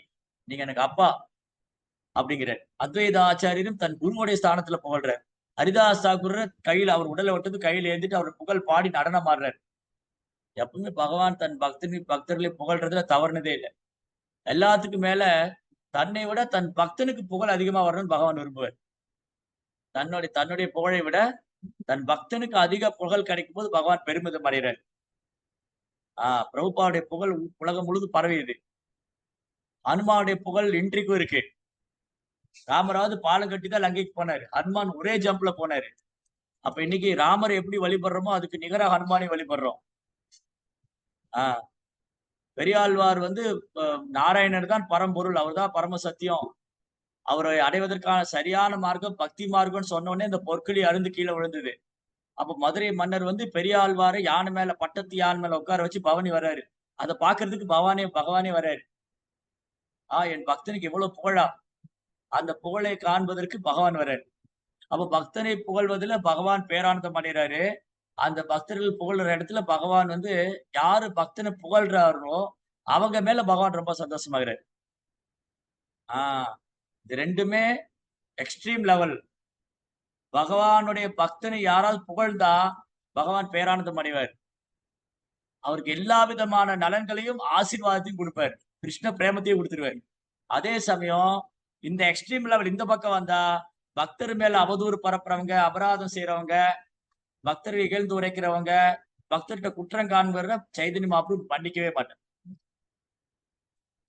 நீங்க எனக்கு அப்பா அப்படிங்கிறார். அத்வைத ஆச்சாரியரும் தன் குருவுடைய ஸ்தானத்துல புகழ்றார். ஹரிதாஸ் தாக்கூர் கையில அவர் உடலை விட்டது கையில ஏந்திட்டு அவர் புகழ் பாடி நடனம் ஆடுறாரு. எப்பவுமே பகவான் தன் பக்தர்களை புகழ்றதுல தவறுனதே இல்லை. எல்லாத்துக்கும் மேல தன்னை விட தன் பக்தனுக்கு புகழ் அதிகமா வரணும்னு பகவான் விரும்புவார். தன்னுடைய புகழை விட தன் பக்தனுக்கு அதிக புகழ் கிடைக்கும் போது பகவான் பெருமிதம் அடைகிறார். பிரபுபாவுடைய புகழ் உலகம் முழுதும் பரவியது. ஹனுமானுடைய புகழ் இன்றைக்கும் இருக்கு. ராமராவது பாலம் கட்டி தான் லங்கைக்கு போனாரு. ஹனுமான் ஒரே ஜம்ப்ல போனாரு. அப்ப இன்னைக்கு ராமரை எப்படி வழிபடுறோமோ அதுக்கு நிகரா ஹனுமானை வழிபடுறோம். பெரியாழ்வார் நாராயணர் தான் பரம்பொருள், அவர் தான் பரம சத்தியம், அவரை அடைவதற்கான சரியான மார்க்கம் பக்தி மார்க்கம்னு சொன்ன உடனே இந்த பொற்களி அருந்து கீழே விழுந்தது. அப்ப மதுரை மன்னர் பெரியாழ்வாரை யானை மேல பட்டத்து யானை மேல உட்கார வச்சு பவனி வர்றாரு. அதை பாக்குறதுக்கு பகவானே வர்றாரு. என் பக்தனுக்கு எவ்வளவு புகழா, அந்த புகழை காண்பதற்கு பகவான் வர்றாரு. அப்ப பக்தனை புகழ்வதில் பகவான் பேரானந்தம் அடைகிறாரு. அந்த பக்தர்கள் புகழ்ற இடத்துல பகவான் யாரு பக்தனை புகழ்றாரோ அவங்க மேல பகவான் ரொம்ப சந்தோஷமாகிறாரு. இது ரெண்டுமே எக்ஸ்ட்ரீம் லெவல். பகவானுடைய பக்தனை யாராவது புகழ்ந்தா பகவான் பேரானந்தம் அடைவார். அவருக்கு எல்லா விதமான நலன்களையும் ஆசீர்வாதத்தையும் கொடுப்பார், கிருஷ்ண பிரேமத்தையும் கொடுத்துருவார். அதே சமயம் இந்த எக்ஸ்ட்ரீம் லெவல் இந்த பக்கம் வந்தா பக்தர் மேல அவதூறு பரப்புறவங்க, அபராதம் செய்யறவங்க, பக்தர்கள் இகழ்ந்து உரைக்கிறவங்க, பக்தர்கிட்ட குற்றம் காண்பவர சைதன்ய மகாபிரபு மன்னிக்கவே மாட்டார்.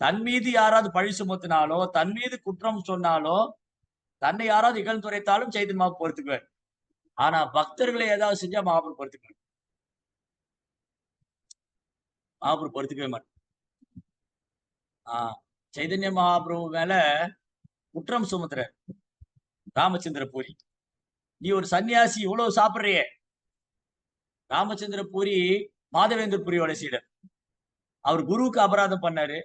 தன் மீது யாராவது பழி சுமத்தினாலோ, தன் மீது குற்றம் சொன்னாலோ, தன்னை யாராவது இகழ்ந்து உரைத்தாலும் சைதன்ய மகாபிரபு பொறுத்துக்குவார். ஆனா பக்தர்களை ஏதாவது செஞ்சா மகாபிரபு பொறுத்துக்குவார். மகாபிரபு பொறுத்துக்கவே மாட்டார். சைதன்ய மகாபிரபு மேல குற்றம் சுமத்துற ராமச்சந்திர பூரி, நீ ஒரு சன்னியாசி இவ்வளவு சாப்பிடுறியே. ராமச்சந்திர பூரி மாதவேந்திர பூரியோட சீடர். அவர் குருவுக்கு அபராதம் பண்ணாரு.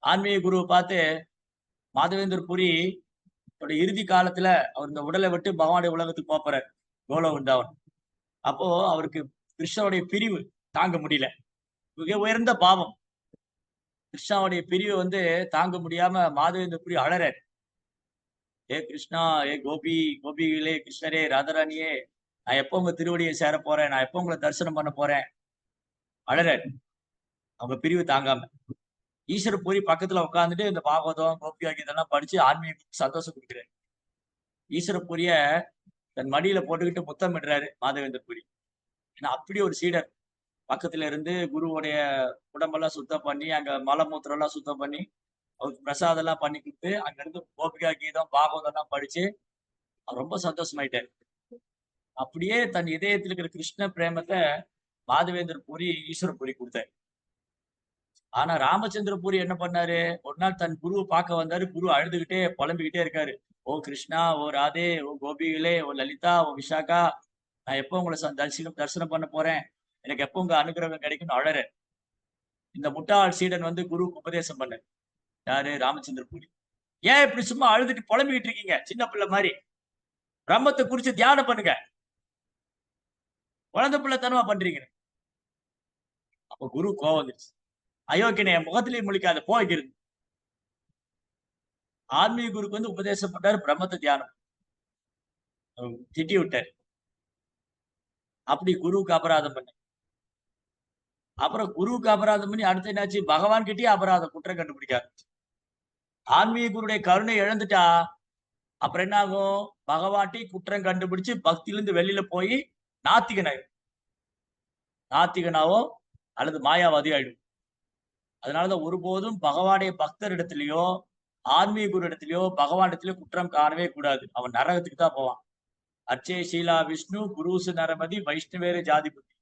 ஆன்மீக குருவை பார்த்து மாதவேந்திர பூரி இறுதி காலத்துல அவர் இந்த உடலை விட்டு பகவானுடைய உலகத்துக்கு போறார், கோலோ உண்டாவன். அப்போ அவருக்கு கிருஷ்ணனுடைய பிரிவு தாங்க முடியல. மிக உயர்ந்த பாவம். கிருஷ்ணாவுடைய பிரிவு தாங்க முடியாம மாதவேந்திர பூரி அழறார். ஏ கிருஷ்ணா, ஏ கோபிகளே, கிருஷ்ணரே, ராதாராணியே, நான் எப்போ உங்க திருவடியை சேர போறேன், நான் எப்போ உங்களை தரிசனம் பண்ண போறேன் அழறாரு. அவங்க பிரிவு தாங்காம ஈஸ்வர பூரி பக்கத்துல உட்காந்துட்டு இந்த பாகவதம் கோபியாகி இதெல்லாம் படிச்சு ஆன்மீக சந்தோஷம் கொடுக்குறாரு. ஈஸ்வர பூரிய தன் மடியில போட்டுக்கிட்டு முத்தமிடுறாரு மாதவேந்திர பூரி. ஏன்னா அப்படி ஒரு சீடர் பக்கத்துல இருந்து குருவுடைய உடம்பெல்லாம் சுத்தம் பண்ணி, அங்க மலமூத்திரம் எல்லாம் சுத்தம் பண்ணி, அவருக்கு பிரசாதம் எல்லாம் பண்ணி கொடுத்து, அங்க இருந்து கோபிகா கீதம் பாகவதம் எல்லாம் படிச்சு அவர் ரொம்ப சந்தோஷமாயிட்டாரு. அப்படியே தன் இதயத்தில் இருக்கிற கிருஷ்ண பிரேமத்தை மாதவேந்திர பூரி ஈஸ்வர பூரி கொடுத்தாரு. ஆனா ராமச்சந்திர பூரி என்ன பண்ணாரு, ஒரு நாள் தன் குருவை பார்க்க வந்தாரு. குரு அழுதுகிட்டே புலம்பிக்கிட்டே இருக்காரு. ஓ கிருஷ்ணா, ஓ ராதே, ஓ கோபிகளே, ஓ லலிதா, ஓ விஷாகா, நான் எப்போ உங்களை தரிசனம் பண்ண போறேன், எனக்கு எப்போ உங்க அனுகிரகம் கிடைக்கும்னு அழற. இந்த முட்டாள் சீடன் குருவுக்கு உபதேசம் பண்ண யாரு, ராமச்சந்திர பூரி. ஏன் இப்படி சும்மா அழுதுட்டு புலம்பிக்கிட்டு இருக்கீங்க, சின்ன பிள்ளை மாதிரி பிரம்மத்தை குறிச்சு தியானம் பண்ணுங்க, குழந்தை பிள்ளைத்தனமா பண்றீங்க. அப்ப குரு கோவம் வந்துருச்சு. அயோக்கியனை என் முகத்திலேயே முழிக்காத போய்க்கிறது. ஆன்மீக குருக்கு உபதேசம் பண்ணாரு, பிரம்மத்தை தியானம் திட்டி விட்டாரு. அப்படி குருவுக்கு அபராதம் பண்ண. அப்புறம் குருவுக்கு அபராதம் பண்ணி அடுத்த என்னாச்சு, பகவான் கிட்டயே அபராதம் குற்றம் கண்டுபிடிக்காரு. ஆன்மீக குருடைய கருணை இழந்துட்டா அப்புறம் என்ன ஆகும், பகவான்டி குற்றம் கண்டுபிடிச்சு பக்தியிலிருந்து வெளியில போய் நாத்திகனாவோ அல்லது மாயாவாதி ஆயிடும். அதனாலதான் ஒருபோதும் பகவானுடைய பக்தர் இடத்துலயோ ஆன்மீக குரு இடத்துலயோ பகவான் இடத்துலயோ குற்றம் காணவே கூடாது. அவன் நரகத்துக்கு தான் போவான். அச்சே ஷீலா விஷ்ணு குருசு நரமதி வைஷ்ணவேரே ஜாதி புத்தி.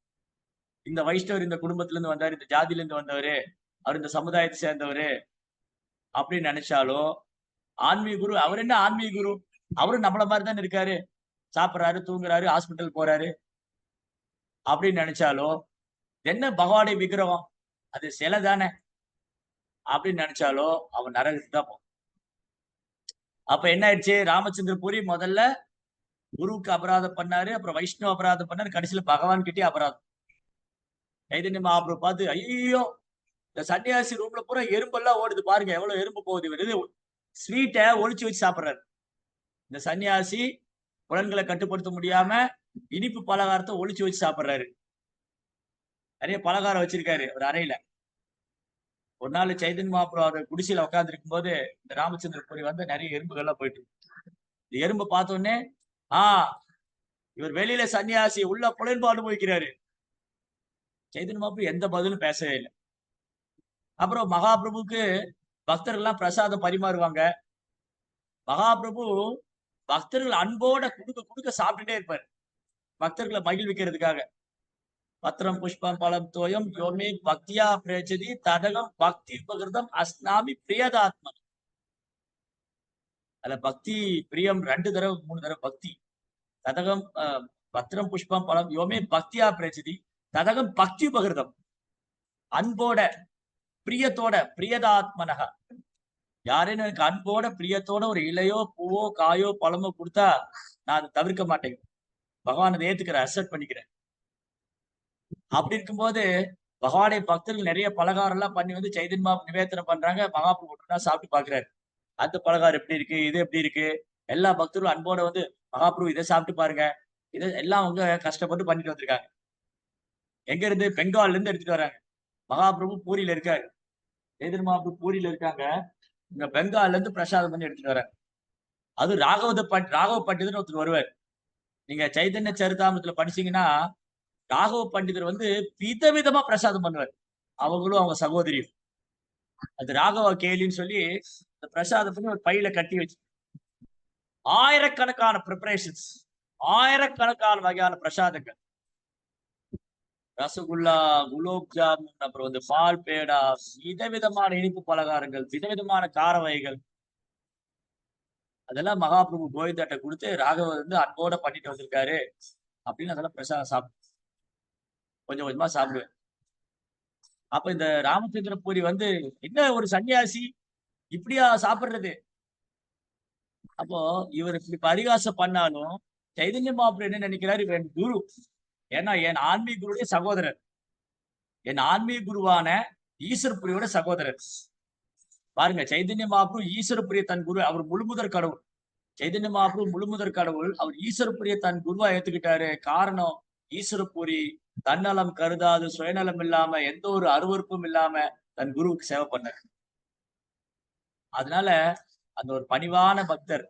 இந்த வைஷ்ணவர் இந்த குடும்பத்துல இருந்து வந்தாரு, இந்த ஜாதியில இருந்து வந்தவரு, அவர் இந்த சமுதாயத்தை சேர்ந்தவரு அப்படின்னு நினைச்சாலோ, ஆன்மீக குரு அவர் என்ன ஆன்மீக குரு, அவரும் நம்மள மாதிரி தானே இருக்காரு, சாப்பிட்றாரு, தூங்குறாரு, ஹாஸ்பிட்டல் போறாரு அப்படின்னு நினைச்சாலோ, என்ன பகவானுடைய விக்கிரகம், அது சிலை தானே அப்படின்னு நினைச்சாலோ அவன் நரகத்துக்கு தான் போவான். அப்ப என்ன ஆயிடுச்சு, ராமச்சந்திர பூரி முதல்ல குருவுக்கு அபராதம் பண்ணாரு, அப்புறம் வைஷ்ணவ அபராதம் பண்ணாரு, கடைசியில பகவான் கிட்டே அபராதம். சைதன்ய மகாபிரபு பார்த்து, ஐயோ இந்த சன்னியாசி ரூம்ல பூரா எறும்பெல்லாம் ஓடுது பாருங்க, எவ்வளவு எறும்பு போகுது, இவர் ஸ்வீட்டை ஒளிச்சு வச்சு சாப்பிடுறாரு. இந்த சன்னியாசி புலன்களை கட்டுப்படுத்த முடியாம இனிப்பு பலகாரத்தை ஒளிச்சு வச்சு சாப்பிடுறாரு. நிறைய பலகாரம் வச்சிருக்காரு ஒரு அறையில. ஒரு நாள் சைதன்ய மகாபிரபு அவர் குடிசையில உட்கார்ந்து இருக்கும் போது இந்த ராமச்சந்திர புரி வந்து நிறைய எறும்புகள்லாம் போயிட்டு இருக்கு. இந்த எறும்பு பார்த்த உடனே இவர் வெளியில சன்னியாசி உள்ள புலன்பு அனுபவிக்கிறாரு. சைதன்ய மகாபிரபு எந்த பதிலும் பேசவே இல்லை. அப்புறம் மகாபிரபுக்கு பக்தர்கள் எல்லாம் பிரசாதம் பரிமாறுவாங்க. மகாபிரபு பக்தர்கள் அன்போட குடுக்க குடுக்க சாப்பிட்டுட்டே இருப்பார், பக்தர்களை மகிழ்விக்கிறதுக்காக. பத்திரம் புஷ்பம் பலம் தோயம் யோமே பக்தியா பிரேச்சதி தடகம் பக்தி உபகிருதம் அஸ்னாமி பிரியதாத்மன். அதுல பக்தி பிரியம் 2 தடவை 3 தடவை பக்தி. ததகம் பத்திரம் புஷ்பம் பலம் யோமே பக்தியா பிரேச்சதி ததகம் பக்தி உபகிருதம். அன்போட பிரியத்தோட பிரியதாத்மனக. யாரேன்னு எனக்கு அன்போட பிரியத்தோட ஒரு இலையோ பூவோ காயோ பழமோ கொடுத்தா நான் அதை தவிர்க்க மாட்டேன். பகவான் அதை ஏத்துக்கிறேன், அக்செப்ட் பண்ணிக்கிறேன். அப்படி இருக்கும்போது பகவானுடைய பக்தர்கள் நிறைய பலகாரம் எல்லாம் பண்ணி வந்து சைதன்ய மகாபிரபு நிவேதனம் பண்றாங்க. மகாபிரபு ஒன்றுனா சாப்பிட்டு பாக்குறாரு. அந்த பலகாரம் எப்படி இருக்கு, இது எப்படி இருக்கு. எல்லா பக்தர்களும் அன்போட வந்து மகாபிரபு இதை சாப்பிட்டு பாருங்க, இதை எல்லாம் அவங்க கஷ்டப்பட்டு பண்ணிட்டு வந்திருக்காங்க. எங்க இருந்து? பெங்கால்ல இருந்து எடுத்துட்டு வராங்க. மகாபிரபு பூரியில இருக்காரு, சைதன்ய மகாபிரபு பூரியில இருக்காங்க. இங்க பெங்கால்ல இருந்து பிரசாதம் பண்ணி எடுத்துட்டு வராங்க. அது ராகவ பண்டிதர் ஒருத்தர் வருவார். நீங்க சைதன்ய சரிதாமிரத்துல படிச்சீங்கன்னா ராகவ பண்டிதர் வந்து விதவிதமா பிரசாதம் பண்ணுவார். அவங்களும் அவங்க சகோதரியும். அது ராகவ கேலின்னு சொல்லி அந்த பிரசாதம் பண்ணி ஒரு பையில கட்டி வச்சு ஆயிரக்கணக்கான ப்ரிப்பரேஷன்ஸ், ஆயிரக்கணக்கான வகையான பிரசாதங்கள், ரசகுல்லா, குலோப் ஜாமுன், அப்புறம் வந்து பால் பேடா, விதவிதமான இனிப்பு பலகாரங்கள், விதவிதமான கார வகைகள், அதெல்லாம் மகாபிரபு கோவிந்தாட்ட கொடுத்து ராகவ வந்து அன்போட பண்ணிட்டு வந்திருக்காரு அப்படின்னு அதெல்லாம் பிரசாதம் சாப்பிடு கொஞ்சம் கொஞ்சமா சாப்பிடுவேன். அப்ப இந்த ராமச்சந்திர பூரி வந்து என்ன ஒரு சன்னியாசி இப்படியா சாப்பிடுறது? அப்போ இவர் இப்படி பரிகாசம் பண்ணாலும் சைதன்ய மகாபிரபு என்ன நினைக்கிறாரு, இவர் என் குரு. ஏன்னா என் ஆன்மீக குருடைய சகோதரர், என் ஆன்மீக குருவான ஈஸ்வரபுரியோட சகோதரர். பாருங்க, சைதன்ய மகாபிரபு ஈஸ்வரபுரிய தன் குரு, அவர் முழுமுதற் கடவுள். சைதன்ய மகாபிரபு முழுமுதற் கடவுள், அவர் ஈஸ்வரபுரிய தன் குருவா ஏத்துக்கிட்டாரு. காரணம், ஈஸ்வரபுரி தன்னலம் கருதாது, சுயநலம் இல்லாம, எந்த ஒரு அருவருப்பும் இல்லாம தன் குருவுக்கு சேவை பண்ணார். அதனால அந்த ஒரு பணிவான பக்தர்,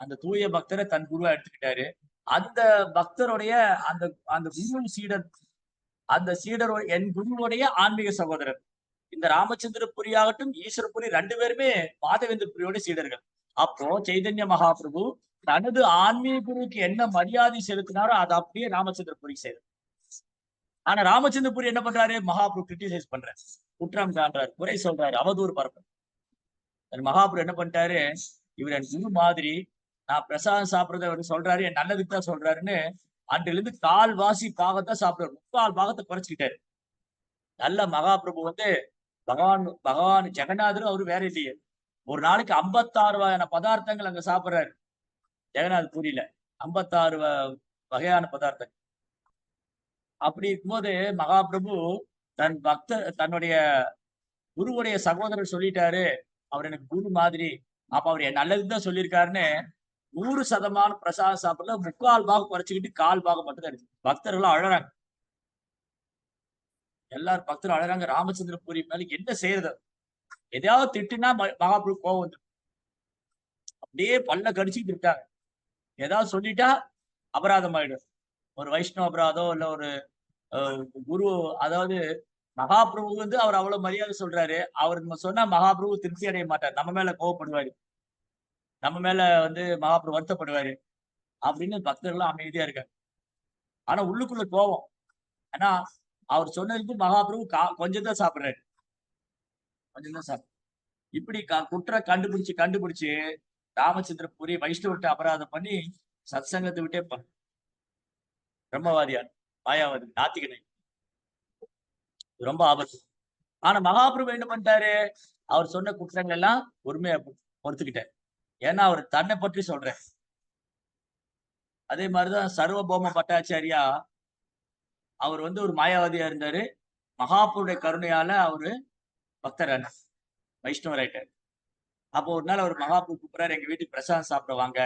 அந்த தூய பக்தரை தன் குருவா எடுத்துக்கிட்டாரு. அந்த பக்தருடைய அந்த அந்த குரு சீடர், அந்த சீடர் என் குருவுடைய ஆன்மீக சகோதரர். இந்த ராமச்சந்திர புரியாகட்டும் ஈஸ்வரபுரி 2 பேருமே மாதவேந்திர புரியோட சீடர்கள். அப்போ சைதன்ய மகாபிரபு தனது ஆன்மீக குருவுக்கு என்ன மரியாதை செலுத்தினாரோ அதை அப்படியே ராமச்சந்திர புரி செய்தார். ஆனா ராமச்சந்திர புரி என்ன பண்றாரு? மகாபிரபு கிரிட்டிசைஸ் பண்றாரு, குற்றம் காண்றாரு, குறை சொல்றாரு, அவதூறு பரப்புறாரு. மகாபிரபு என்ன பண்ணிட்டாரு, இவர் என் குரு மாதிரி, நான் பிரசாதம் சாப்பிடுறத அவர் சொல்றாரு, என் நல்லதுக்கு தான் சொல்றாருன்னு அன்றிலிருந்து இருந்து 1/4 பாகத்தை சாப்பிடுறாரு. 3/4 பாகத்தை குறைச்சிக்கிட்டாரு. நல்ல மகாபிரபு வந்து பகவான் ஜெகநாதரும் அவரு வேற இல்லையே. ஒரு நாளைக்கு 56 வகையான பதார்த்தங்கள் அங்க சாப்பிடுறாரு. ஜெகநாத் பூரியில 56 வகையான பதார்த்தங்கள். அப்படி இருக்கும்போது மகாபிரபு தன்னுடைய குருவுடைய சகோதரர் சொல்லிட்டாரு, அவர் எனக்கு குரு மாதிரி, அப்ப அவர் என் நல்லதுதான் சொல்லியிருக்காருன்னு 100% பிரசாதம் சாப்பிடல, 3/4 பாகம் குறைச்சிக்கிட்டு 1/4 பாகம் மட்டும் தான் இருக்கு. பக்தர்கள் அழறாங்க, எல்லாரும் பக்தர்கள் அழறாங்க. ராமச்சந்திர பூரி மேல என்ன செய்யறது? எதையாவது திட்டுனா மகாபிரபு கோவம் வந்து அப்படியே பல்ல கடிச்சுக்கிட்டு இருக்காங்க. ஏதாவது சொல்லிட்டா அபராதம் ஆயிடும். ஒரு வைஷ்ணவ அபராதம் இல்ல ஒரு குரு, அதாவது மகாபிரபு வந்து அவர் அவ்வளவு மரியாதை சொல்றாரு. அவர் நம்ம சொன்னா மகாபிரபு திருப்தி அடைய மாட்டார், நம்ம மேல கோவப்படுவாரு, நம்ம மேல வந்து மகாபிரபு வருத்தப்படுவாரு அப்படின்னு பக்தர்கள் அமைதியா இருக்காங்க. ஆனா உள்ளுக்குள்ள கோவம். ஆனா அவர் சொன்னதுக்கு மகாபிரபு கொஞ்சம் தான் சாப்பிடுறாரு, கொஞ்சம் தான் சாப்பிடு. இப்படி குற்றம் கண்டுபிடிச்சு ராமச்சந்திர புரி வைஷ்ணவர்கிட்ட அபராதம் பண்ணி சத்சங்கத்தை விட்டே பிரம்மவாதியார், மாயாவாதி, நாத்திகனை, ரொம்ப ஆபத்து. ஆனா மகாபிரபு என்ன பண்ணிட்டாரு, அவர் சொன்ன குற்றங்கள் எல்லாம் பொறுமையா பொறுத்துக்கிட்டார். ஏன்னா அவர் தன்னை பற்றி சொல்றார். அதே மாதிரிதான் சர்வபௌம பட்டாச்சாரியா, அவர் வந்து ஒரு மாயாவாதியா இருந்தாரு. மகாபிரபுடைய கருணையால அவரு பக்தரான வைஷ்ணவர் ஆயிட்டார். அப்போ ஒரு நாள் அவர் மகாபிரபு கூப்பிடுறாரு, எங்க வீட்டுக்கு பிரசாதம் சாப்பிட வாங்க.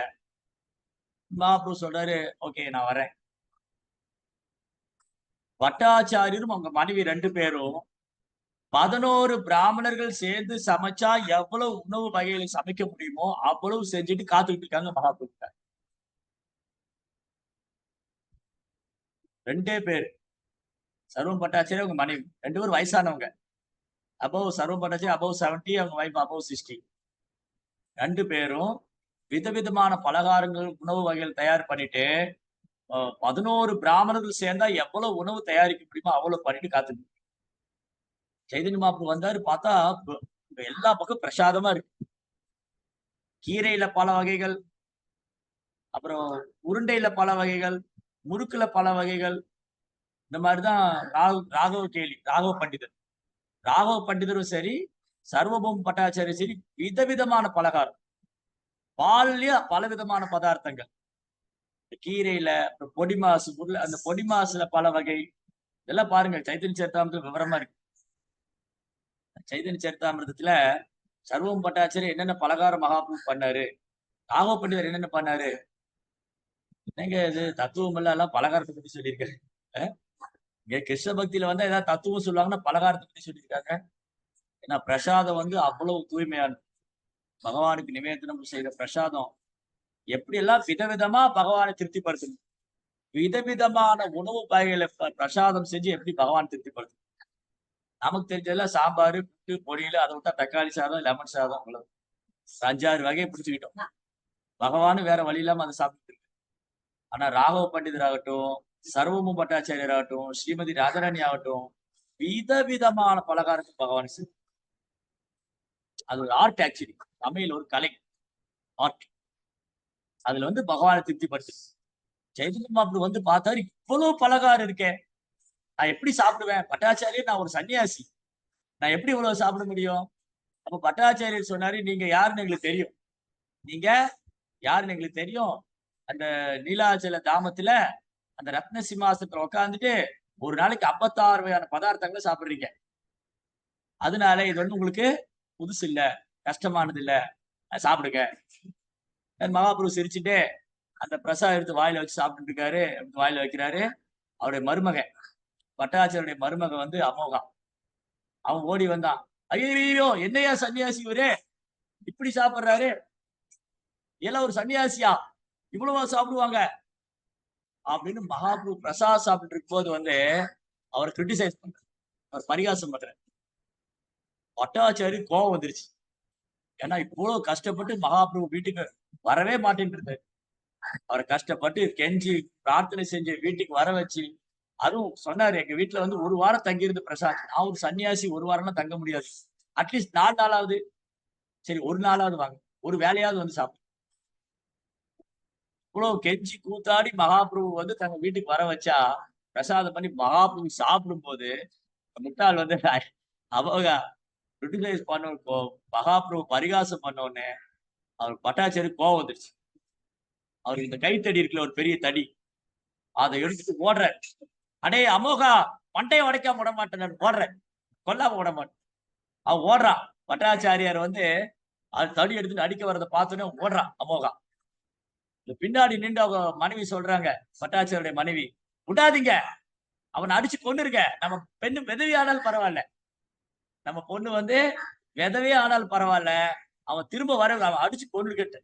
மகாபிரபு சொல்றாரு, ஓகே நான் வரேன். பட்டாச்சாரியரும் அவங்க மனைவி 2 பேரும் 11 பிராமணர்கள் சேர்ந்து சமைச்சா எவ்வளவு உணவு வகைகளை சமைக்க முடியுமோ அவ்வளவு செஞ்சுட்டு காத்துக்கிட்டு இருக்காங்க மகாபிரபு. 2 பேர், சர்வம் பட்டாச்சாரி அவங்க மனைவி 2 பேரும் வயசானவங்க. சர்வம் பட்டாச்சாரி above 70, அவங்க வைஃப் above 60. 2 பேரும் விதவிதமான பலகாரங்கள் உணவு வகைகள் தயார் பண்ணிட்டு 11 பிராமணர்கள் சேர்ந்தா எவ்வளவு உணவு தயாரிக்க முடியுமோ அவ்வளவு பண்ணிட்டு காத்துட்டு சைதன்ய மகாபிரபு வந்தாரு. பார்த்தா எல்லா பக்கம் பிரசாதமா இருக்கு. கீரையில பல வகைகள், அப்புறம் உருண்டையில பல வகைகள், முறுக்குல பல வகைகள். இந்த மாதிரிதான் ராகவ பண்டிதரும் சரி, சர்வபௌம பட்டாச்சாரியும் சரி, விதவிதமான பலகாரம், பால்ல பல விதமான பதார்த்தங்கள், கீரையில பொடி மாசு, அந்த பொடி மாசுல பல வகை. இதெல்லாம் பாருங்க சைத்தன்ய சரிதாமிரதத்துல விவரமா இருக்கு. சைதன்ய சரிதாமிரதத்துல சர்வம் பட்டாச்சாரி என்னென்ன பலகாரம் மகாபிரபு பண்ணாரு, ராகவ பண்டிதர் என்னென்ன பண்ணாரு. என்னங்க இது தத்துவம் எல்லாம் பலகாரத்தை பத்தி சொல்லியிருக்காரு. இங்க கிருஷ்ண பக்தியில வந்து ஏதாவது தத்துவம் சொல்லுவாங்கன்னா பலகாரத்தை பத்தி சொல்லியிருக்காங்க. ஏன்னா பிரசாதம் வந்து அவ்வளவு தூய்மையானது. பகவானுக்கு நிவேதனம் செய்த பிரசாதம் எப்படி எல்லாம் விதவிதமா பகவானை திருப்திப்படுத்தணும். விதவிதமான உணவு வகைகளை பிரசாதம் செஞ்சு எப்படி பகவான் திருப்திப்படுத்தணும். நமக்கு தெரிஞ்சதெல்லாம் சாம்பார், புட்டு, பொரியல், அதை விட்டா தக்காளி சாதம், லெமன் சாதம், அவ்வளவு 5-6 வகையை பிடிச்சுக்கிட்டோம். பகவானும் வேற வழி இல்லாம அதை சாப்பிட்டு இருக்கு. ஆனா ராகவ பண்டிதர் ஆகட்டும், சர்வபௌம பட்டாச்சாரியர் ஆகட்டும், ஸ்ரீமதி ராஜராணி ஆகட்டும், விதவிதமான பலகாரத்தை பகவான் செய்யும். அது ஒரு ஆர்ட். ஆக்சுவலி சமையல் ஒரு கலை, ஆர்ட். அதுல வந்து பகவானை திருப்திப்படுத்து. சைதன்ய மகாபிரபு வந்து பார்த்தாரு, இவ்வளவு பலகாரம் இருக்கேன், நான் எப்படி சாப்பிடுவேன்? பட்டாச்சாரியர், நான் ஒரு சன்னியாசி, நான் எப்படி இவ்வளவு சாப்பிட முடியும்? அப்ப பட்டாச்சாரியர் சொன்னாரு, நீங்க யாருன்னு எங்களுக்கு தெரியும். நீங்க யாருன்னு எங்களுக்கு தெரியும். அந்த நீலாச்சல தாமத்துல அந்த ரத்ன சிம்மாசனத்துல உட்காந்துட்டு ஒரு நாளைக்கு 56 வகையான பதார்த்தங்களை சாப்பிடுறீங்க. அதனால இது வந்து உங்களுக்கு புதுசு இல்ல, கஷ்டமானது இல்ல, சாப்பிடுங்க. மகாபிரபு சிரிச்சுட்டு அந்த பிரசாதம் எடுத்து வாயில வச்சு சாப்பிட்டு இருக்காரு. வாயில வைக்கிறாரு. அவருடைய மருமகன், பட்டாச்சாரியுடைய மருமகன் வந்து அமோகா, அவன் ஓடி வந்தான். ஐயோ, என்னையா சன்னியாசி இவரு இப்படி சாப்பிடுறாரு, எல்லாம் ஒரு சன்னியாசியா இவ்வளவா சாப்பிடுவாங்க அப்படின்னு மகாபிரபு பிரசாத் சாப்பிட்டு இருக்கும் போது வந்து அவர் கிரிட்டிசைஸ் பண்ற, அவர் பரிகாசம் பண்ற. பட்டாச்சாரி கோபம் வந்துருச்சு. ஏன்னா இவ்வளவு கஷ்டப்பட்டு மகாபிரபு வீட்டுக்கு வரவே மாட்டேன்றது. அவரை கஷ்டப்பட்டு கெஞ்சி பிரார்த்தனை செஞ்சு வீட்டுக்கு வர வச்சு, அதுவும் சொன்னாரு, எங்க வீட்டுல வந்து 1 வாரம் தங்கியிருந்து பிரசாத், நான் ஒரு சன்னியாசி 1 வாரம்லாம் தங்க முடியாது, அட்லீஸ்ட் 4 நாளாவது, சரி 1 நாளாவது வாங்க, ஒரு வேலையாவது வந்து சாப்பிடு. இவ்வளவு கெஞ்சி கூத்தாடி மகாபிரபு வந்து தங்க வீட்டுக்கு வர வச்சா, பிரசாதம் பண்ணி மகாபிரபு சாப்பிடும் போது முட்டாள் வந்து அவங்க கிரிட்டிசைஸ் பண்ண, மகாபிரபு பரிகாசம் பண்ண உடனே அவர் பட்டாச்சாரி கோவம் வந்துருச்சு. அவருக்கு இந்த கைத்தடி இருக்குல்ல, ஒரு பெரிய தடி, அதை எடுத்துட்டு ஓடுற. அடே அமோகா, மண்டையை உடைக்காம விட மாட்டேன், ஓடுற, கொல்லாம விட மாட்டேன். அவன் ஓடுறான். பட்டாச்சாரியார் வந்து அது தடி எடுத்துட்டு அடிக்க வர்றதை பார்த்தோன்னே ஓடுறான் அமோகா. பின்னாடி நின்று அவங்க மனைவி சொல்றாங்க, பட்டாச்சாரியுடைய மனைவி, விடாதீங்க, அவனை அடிச்சு கொண்டுருங்க, நம்ம பெண்ணு விதவி ஆனாலும் பரவாயில்ல, நம்ம பொண்ணு வந்து விதவே ஆனாலும் பரவாயில்ல, அவன் திரும்ப வர, அவன் அடிச்சு கொண்டுருக்கட்டு.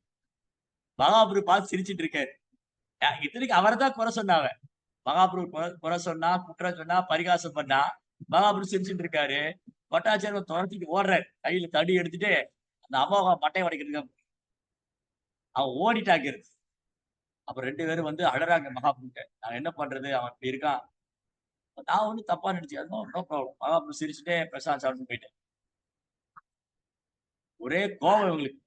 மகாபிரபு பார்த்து சிரிச்சிட்டு இருக்காரு. இத்தனைக்கு அவரை தான் குறை சொன்னாங்க. மகாபிரபு குறை சொன்னா, குற்றம் சொன்னா, பரிகாசம் பண்ணா, மகாபிரபு சிரிச்சுட்டு இருக்காரு. பட்டாச்சாரியர் துரத்திட்டு ஓடுறாரு, கையில தடி எடுத்துட்டு அந்த அமோகா மட்டையை உடைக்கிறதுக்கு. அவன் ஓடிட்டாங்க. அப்புறம் 2 பேரும் வந்து அழறாங்க மகாபிரபுட்ட, நான் என்ன பண்றது, அவன் இப்படி இருக்கான். நான் ஒன்னும் தப்பா நினைச்சேன், நோ ப்ராப்ளம். மகாபிரபு சிரிச்சுட்டே பிரசாத் சாப்பிட்டு போயிட்டேன். ஒரே கோபம் இவங்களுக்கு,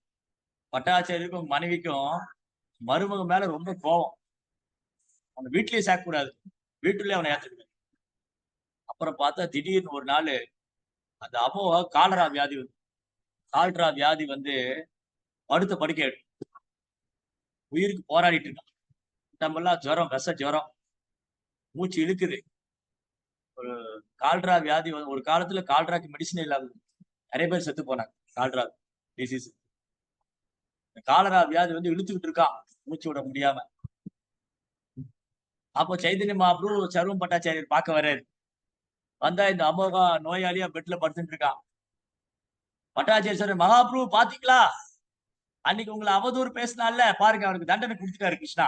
பட்டாச்சாரியருக்கும் மனைவிக்கும் மருமக மேல ரொம்ப கோபம். அவனை வீட்லயே சேர்க்க கூடாது, வீட்டுலயே அவனை ஏத்துக்கணும். அப்புறம் பார்த்தா திடீர்னு ஒரு நாள் அந்த அமோகா காலரா வியாதி வந்து படுத்த படுக்கை, உயிருக்கு போராடிட்டு இருக்கான். நம்மெல்லாம் ஜுரம், விஷ ஜுரம், மூச்சு இழுக்குது. ஒரு கால்ரா வியாதி, ஒரு காலத்துல கால்ராக்கு மெடிசன் இல்லாத நிறைய பேர் செத்து போனாங்க. கால்ரா டிசீஸ், காலரா வியாதி வந்து இழுத்துக்கிட்டு இருக்கான், மூச்சு விட முடியாம. அப்போ சைதன்ய மகாபிரபு சர்வம் பட்டாச்சாரியர் பார்க்க வர்றாரு. வந்தா இந்த அமோகா நோயாளியா பெட்ல படுத்துட்டு இருக்கான். பட்டாச்சாரியர் சொல்ற, மகாபிரபு பாத்தீங்களா, அன்னைக்கு உங்களை அவதூறு பேசினால பாருங்க, அவனுக்கு தண்டனை கொடுத்துட்டாரு கிருஷ்ணா.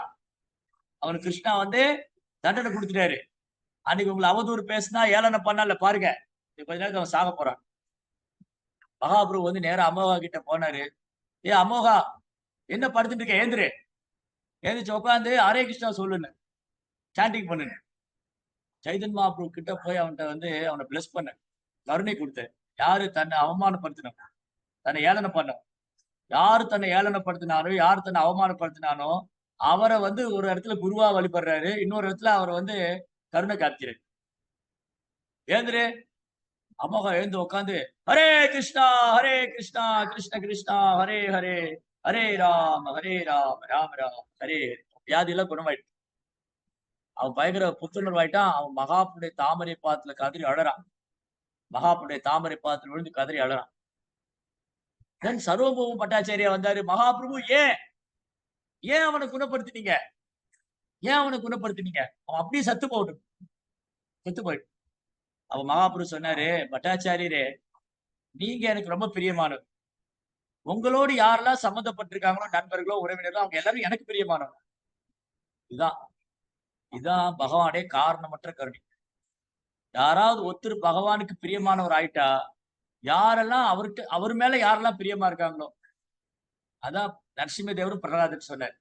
அவனுக்கு கிருஷ்ணா வந்து தண்டனை கொடுத்துட்டாரு. அன்னைக்கு உங்களை அவதூறு பேசினா ஏளனம் பண்ணல பாருங்க, கொஞ்ச நேரத்துக்கு அவன் சாக போறான். மகாபிரபு வந்து நேரா அமோகா கிட்ட போனாரு. ஏ அமோகா, என்ன படுத்துட்டு இருக்க, ஏந்திரு. எழுந்திரிச்சு உட்காந்து ஹரே கிருஷ்ணா சொல்லுன்னு சாண்டிங் பண்ணுங்க. சைதன்ய மகாபிரபு கிட்ட போய் அவன்கிட்ட வந்து அவனை பிளஸ் பண்ண, கருணை கொடுத்த. யாரு தன்னை அவமானப்படுத்தினோம், தன்னை ஏளனம் பண்ண, யாரு தன்னை ஏளனப்படுத்தினாரோ, யாரு தன்னை அவமானப்படுத்தினானோ அவரை வந்து ஒரு இடத்துல குருவா வழிபடுறாரு, இன்னொரு இடத்துல அவரை வந்து கருணை காத்திரு. ஏந்திரு. அமோகா எழுந்து உட்காந்து ஹரே கிருஷ்ணா கிருஷ்ண கிருஷ்ணா ஹரே ஹரே, ஹரே ராம ராம ராம ஹரே. வியாதி எல்லாம் குணமாயிட்டு அவன் பயங்கர புத்துணர்வாயிட்டான். அவன் மகாபுடைய தாமரை பாத்துல கதறி அழறான். மகாபுடைய தாமரை பாத்துல விழுந்து கதறி அழறான். தென் சர்வபௌம பட்டாச்சாரியா வந்தாரு. மகாபிரபு ஏன் அவனை குணப்படுத்தினீங்க, ஏன் அவனை குணப்படுத்தினீங்க, அவன் அப்படியே செத்து போயிட்டு. அவன் மகாபிரபு சொன்னாரு, பட்டாச்சாரியரே, நீங்க எனக்கு ரொம்ப பிரியமானவர். உங்களோடு யாரெல்லாம் சம்மந்தப்பட்டிருக்காங்களோ, நண்பர்களோ உறவினர்களோ, அவங்க எல்லாரும் எனக்கு பிரியமானவர். இதான் பகவானே காரணமற்ற கருணை. யாராவது ஒருத்தர் பகவானுக்கு பிரியமானவர் ஆயிட்டா, யாரெல்லாம் அவர் மேல யாரெல்லாம் பிரியமா இருக்காங்களோ, அதான் நரசிம்மதேவர் பிரகலாதன் சொன்னார்.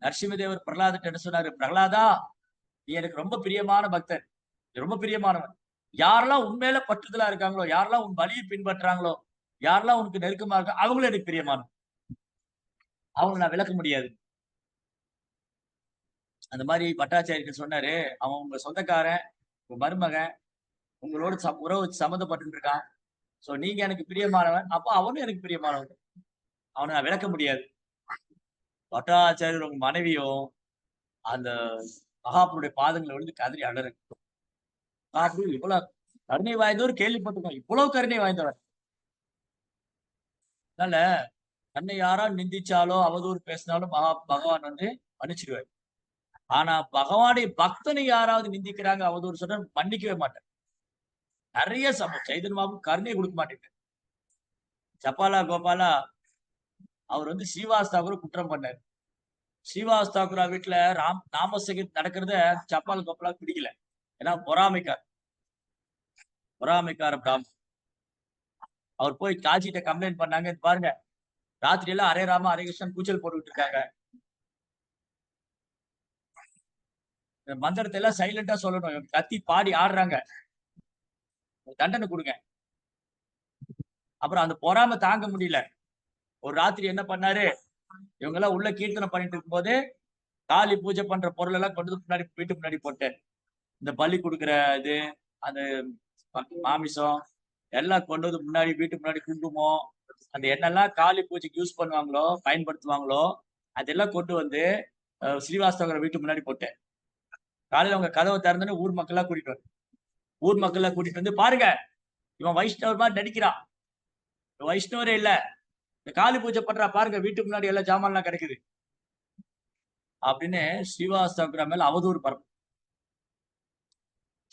நரசிம்மதேவர் பிரகலாதன் என்ன சொன்னாரு, பிரகலாதா, நீ எனக்கு ரொம்ப பிரியமான பக்தர், ரொம்ப பிரியமானவன். யாரெல்லாம் உண்மையில பற்றுதலா இருக்காங்களோ, யாரெல்லாம் உன் வழியை பின்பற்றாங்களோ, யாரெல்லாம் உனக்கு நெருக்கமா இருக்கா, அவங்களும் எனக்கு பிரியமானவன். அவங்களை நான் விளக்க முடியாது. அந்த மாதிரி பட்டாச்சாரியர் சொன்னாரு, அவன் உங்க சொந்தக்காரன், உங்க மருமகன், உங்களோட உறவு சம்மந்தப்பட்டு இருக்கான். சோ நீங்க எனக்கு பிரியமானவன், அப்ப அவனும் எனக்கு பிரியமானவன். அவனை நான் விளக்க முடியாது. பட்டாச்சாரியர் உங்க மனைவியும் அந்த மகாபுருடைய பாதங்களை விழுந்து கதறி அழறு. மகாபுரு இவ்வளவு கருணை வாய்ந்தவர் கேள்விப்பட்டிருக்கோம், இவ்வளவு கருணை வாய்ந்தவர். அதனால தன்னை யாரா நிந்திச்சாலோ அவதூறு பேசினாலும் பகவான் வந்து மன்னிச்சிடுவார். ஆனா பகவானுடைய பக்தனை யாராவது நிந்திக்கிறாங்க, அவதூறு சொல்ற மன்னிக்கவே மாட்டேன். நிறைய சைதன்ய மகாபிரபு கருணையை கொடுக்க மாட்டேங்க. சப்பாலா கோபாலா அவர் வந்து ஸ்ரீவாஸ் தாக்கூரை குற்றம் பண்ணார். ஸ்ரீவாஸ் தாக்கூரா வீட்டுல நாமசங்கீத் நடக்கிறத சப்பால் கோபாலா பிடிக்கல. ஏன்னா பொறாமைக்கார பிராமணன். அவர் போய் காஜிட்ட கம்ப்ளைண்ட் பண்ணாங்க, பாருங்க ராத்திரி எல்லாம் ஹரே ராமா ஹரே கிருஷ்ணன் கூச்சல் போட்டுக்கிட்டு இருக்காங்க, மந்திரத்தை எல்லாம் சைலண்டா சொல்லணும், கத்தி பாடி ஆடுறாங்க, தண்டனை கொடுங்க. அப்புறம் அந்த பொறாம தாங்க முடியல. ஒரு ராத்திரி என்ன பண்ணாரு, இவங்க எல்லாம் உள்ள கீர்த்தனை பண்ணிட்டு இருக்கும் போது காளி பூஜை பண்ற பொருள் எல்லாம் கொண்டு முன்னாடி வீட்டு முன்னாடி போட்டேன். இந்த பலி கொடுக்குற இது, அந்த மாமிசம் எல்லாம் கொண்டு வந்து முன்னாடி வீட்டுக்கு முன்னாடி குங்குமம், அந்த என்னெல்லாம் காளி பூஜைக்கு யூஸ் பண்ணுவாங்களோ பயன்படுத்துவாங்களோ அதெல்லாம் கொண்டு வந்து ஸ்ரீவாஸ்தவர வீட்டுக்கு முன்னாடி போட்டேன். காலையில அவங்க கதவை திறந்துன்னு ஊர் மக்கள்லாம் கூட்டிட்டு வந்து பாருங்க, இவன் வைஷ்ணவர் மாதிரி நடிக்கிறான், வைஷ்ணவரே இல்ல, இந்த காளி பூஜை பண்றா பாருங்க, வீட்டுக்கு முன்னாடி எல்லாம் ஜாமான்லாம் கிடைக்குது அப்படின்னு ஸ்ரீவாஸ் தாக்குரா மேல அவதூறு பரப்பு.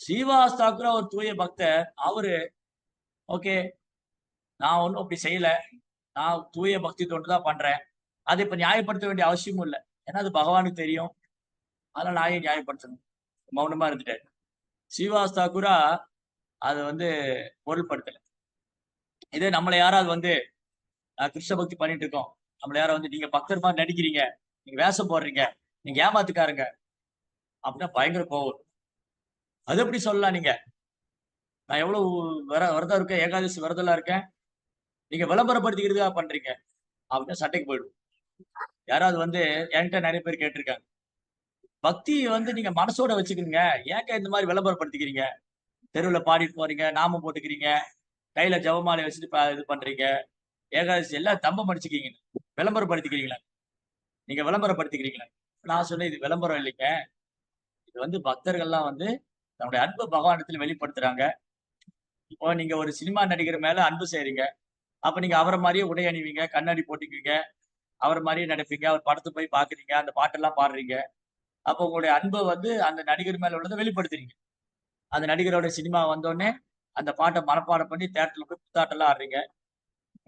ஸ்ரீவாஸ் தாக்குரா ஒரு தூய பக்தர். அவரு ஓகே, நான் ஒன்றும் அப்படி செய்யல, நான் தூய பக்தி தொண்டு தான் பண்றேன், அதை இப்ப நியாயப்படுத்த வேண்டிய அவசியமும் இல்லை, ஏன்னா அது பகவானுக்கு தெரியும், அதனால நான் ஏன் நியாயப்படுத்தணும், மௌனமா இருந்துட்டேன். ஸ்ரீவாஸ் தாக்குரா அதை வந்து பொருள்படுத்தல. இதே நம்மளை யாராவது வந்து கிருஷ்ண பக்தி பண்ணிட்டு இருக்கோம், நம்மள யாராவது வந்து நீங்க பக்தர் மாதிரி நடிக்கிறீங்க, நீங்க வேஷம் போடுறீங்க, நீங்க ஏமாத்துக்காருங்க அப்படின்னா பயங்கர கோவம். அது எப்படி சொல்லலாம், நீங்க நான் எவ்வளவு விரதம் இருக்கேன், ஏகாதசி விரதம்லாம் இருக்கேன், நீங்க விளம்பரப்படுத்திக்கிறதுக்காக பண்றீங்க அப்படின்னு சட்டைக்கு போயிடும். யாராவது வந்து என்கிட்ட நிறைய பேர் கேட்டிருக்காங்க, பக்தி வந்து நீங்க மனசோட வச்சுக்கிறீங்க, ஏங்க இந்த மாதிரி விளம்பரப்படுத்திக்கிறீங்க, தெருவில் பாடிட்டு போறீங்க, நாமம் போட்டுக்கிறீங்க, கையில ஜபமாலை வச்சுட்டு இது பண்றீங்க, ஏகாதசி எல்லாம் தம்பம் அடிச்சுக்கிறீங்க, விளம்பரப்படுத்திக்கிறீங்களா, நீங்க விளம்பரப்படுத்திக்கிறீங்களா? நான் சொன்னேன், இது விளம்பரம் இல்லைங்க, இது வந்து பக்தர்கள்லாம் வந்து தன்னுடைய அன்பு பகவானத்தில் வெளிப்படுத்துறாங்க. இப்போ நீங்க ஒரு சினிமா நடிகர் மேல அன்பு செய்றீங்க, அப்ப நீங்க அவரை மாதிரியே உடை அணிவீங்க, கண்ணாடி போட்டுக்குவீங்க, அவர் மாதிரியே நடப்பீங்க, அவர் படத்தை போய் பாக்குறீங்க, அந்த பாட்டெல்லாம் பாடுறீங்க, அப்போ உங்களுடைய அன்பை வந்து அந்த நடிகர் மேல உள்ளதை வெளிப்படுத்துறீங்க. அந்த நடிகரோட சினிமா வந்தோடனே அந்த பாட்டை மனப்பாடம் பண்ணி தேட்டர்ல போய் புத்தாட்டெல்லாம் ஆடுறீங்க.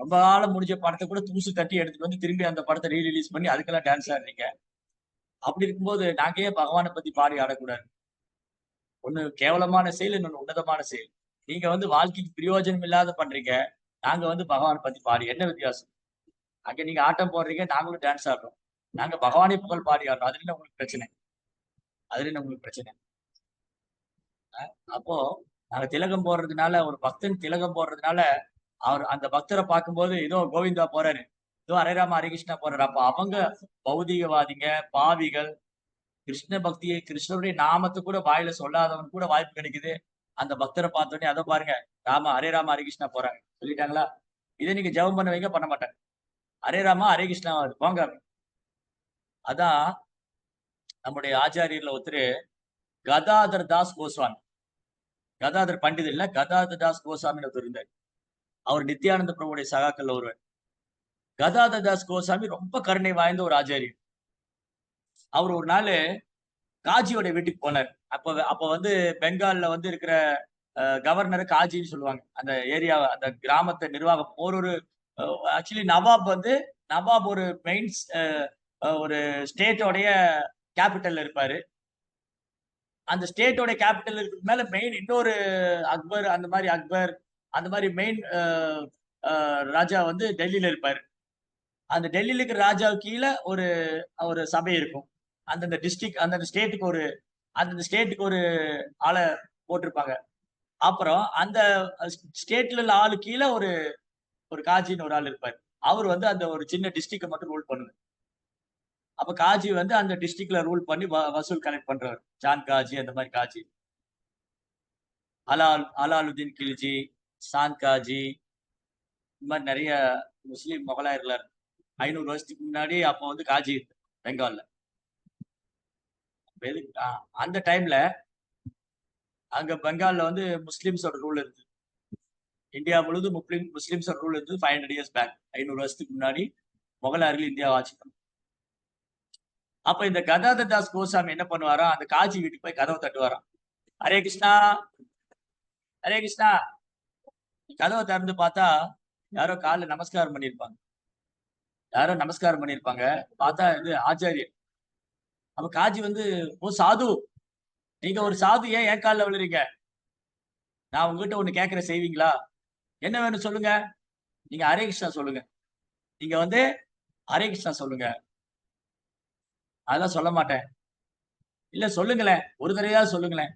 ரொம்ப காலம் முடிஞ்ச படத்தை கூட தூசு தட்டி எடுத்துட்டு வந்து திரும்பி அந்த படத்தை ரீரிலீஸ் பண்ணி அதுக்கெல்லாம் டான்ஸ் ஆடுறீங்க. அப்படி இருக்கும்போது நாங்க ஏன் பகவானை பத்தி பாடி ஆடக்கூடாது? ஒண்ணு கேவலமான செயல், இன்னொன்னு உன்னதமான செயல். நீங்க வந்து வாழ்க்கைக்கு பிரயோஜனம் இல்லாத பண்றீங்க. நாங்க வந்து பகவானை பத்தி பாடி என்ன வித்தியாசம்? அங்க நீங்க ஆட்டம் போடுறீங்க, நாங்களும் டான்ஸ் ஆடுறோம். நாங்க பகவானை புகழ் பாடி ஆடுறோம். அதுல என்ன உங்களுக்கு பிரச்சனை? அதுல என்ன உங்களுக்கு பிரச்சனை? அப்போ நாங்க திலகம் போடுறதுனால, ஒரு பக்தன் திலகம் போடுறதுனால, அவர் அந்த பக்தரை பார்க்கும்போது, ஏதோ கோவிந்தா போறாரு, ஏதோ ஹரே ராம ஹரே கிருஷ்ணா போறாரு. அப்ப அவங்க பௌதீகவாதிங்க, பாவிகள், கிருஷ்ண பக்தியை கிருஷ்ணருடைய நாமத்தை கூட வாயில சொல்லாதவன் கூட வாய்ப்பு கிடைக்குது. அந்த பக்தரை பார்த்தோன்னே, அதை பாருங்க, ஹரே ராம ஹரே கிருஷ்ணா போறாங்க சொல்லிட்டாங்களா? இதை நீங்க ஜெபம் பண்ண வைங்க, பண்ண மாட்டாங்க. ஹரே ராமா ஹரே கிருஷ்ணா போங்க. அதான் நம்முடைய ஆச்சாரியர்ல ஒருத்தர் கதாதர் தாஸ் கோஸ்வாமி, கதாதர் பண்டிதர் இல்ல, கதாதர் தாஸ் கோஸ்வாமின்னு ஒருத்தர் இருந்தார். அவர் நித்யானந்த பிரபுடைய சகாக்கள்ல ஒருவர். கதாதர் தாஸ் கோஸ்வாமி ரொம்ப கருணை வாய்ந்த ஒரு ஆச்சாரியர். அவர் ஒரு நாள் காஜியோட வீட்டுக்கு போனார். அப்ப வந்து பெங்கால்ல வந்து இருக்கிற கவர்னர் காஜின்னு சொல்லுவாங்க. அந்த ஏரியா, அந்த கிராமத்தை நிர்வாகம் ஒரு ஆக்சுவலி நவாப் ஒரு மெயின் ஒரு ஸ்டேட்டோடைய கேபிட்டல்ல இருப்பாரு. அந்த ஸ்டேட்டோட கேபிட்டல் இருக்கிறது மேல மெயின் இன்னொரு அக்பர் அந்த மாதிரி மெயின் ராஜா வந்து டெல்லியில இருப்பாரு. அந்த டெல்லியில இருக்கிற ராஜாவுக்கு கீழே ஒரு சபை இருக்கும். அந்தந்த டிஸ்ட்ரிக்ட் அந்தந்த ஸ்டேட்டுக்கு ஒரு ஆளை போட்டிருப்பாங்க. அப்புறம் அந்த ஸ்டேட்ல உள்ள ஆளு கீழே ஒரு காஜின்னு ஒரு ஆள் இருப்பாரு. அவர் வந்து அந்த ஒரு சின்ன டிஸ்ட்ரிக்ட மட்டும் ரூல் பண்ணுவார். அப்ப காஜி வந்து அந்த டிஸ்ட்ரிக்ட்ல ரூல் பண்ணி வசூல் கலெக்ட் பண்றவர். ஜான் காஜி, அந்த மாதிரி காஜி. அலாலுதீன் கில்ஜி, சாந்த் காஜி, இந்த மாதிரி நிறைய முஸ்லீம் முகலாயர்கள் 500 வருஷத்துக்கு முன்னாடி அப்ப வந்து காஜி பெங்கால்ல. அந்த டைம்ல அங்க பெங்கால்ல வந்து முஸ்லிம்ஸோட ரூல் இருந்தது. இந்தியா முழுவதும் முஸ்லிம்ஸோட ரூல் இருந்தது 500 இயர்ஸ் பேக். 500 வருஷத்துக்கு முன்னாடி முகலாயர்கள் இந்தியாவை ஆட்சி பண்ணாங்க. அப்ப இந்த கதாதர் தாஸ் கோஸ்வாமி என்ன பண்ணுவாரா, அந்த காஜி வீட்டுக்கு போய் கதவை தட்டுவாராம். ஹரே கிருஷ்ணா, ஹரே கிருஷ்ணா. கதவை திறந்து பார்த்தா யாரோ காலில் நமஸ்காரம் பண்ணியிருப்பாங்க. பார்த்தா இது ஆச்சாரியர். அப்ப காஜி வந்து, ஓ சாது, நீங்க ஒரு சாது, ஏன் என் காலில் விழுறீங்க? நான் உங்ககிட்ட ஒண்ணு கேட்கற செய்வீங்களா? என்ன வேணும் சொல்லுங்க. நீங்க ஹரே கிருஷ்ணா சொல்லுங்க. நீங்க வந்து ஹரே கிருஷ்ணா சொல்லுங்க. அதெல்லாம் சொல்ல மாட்டேன். இல்ல சொல்லுங்களேன், ஒரு தடவையா சொல்லுங்களேன்.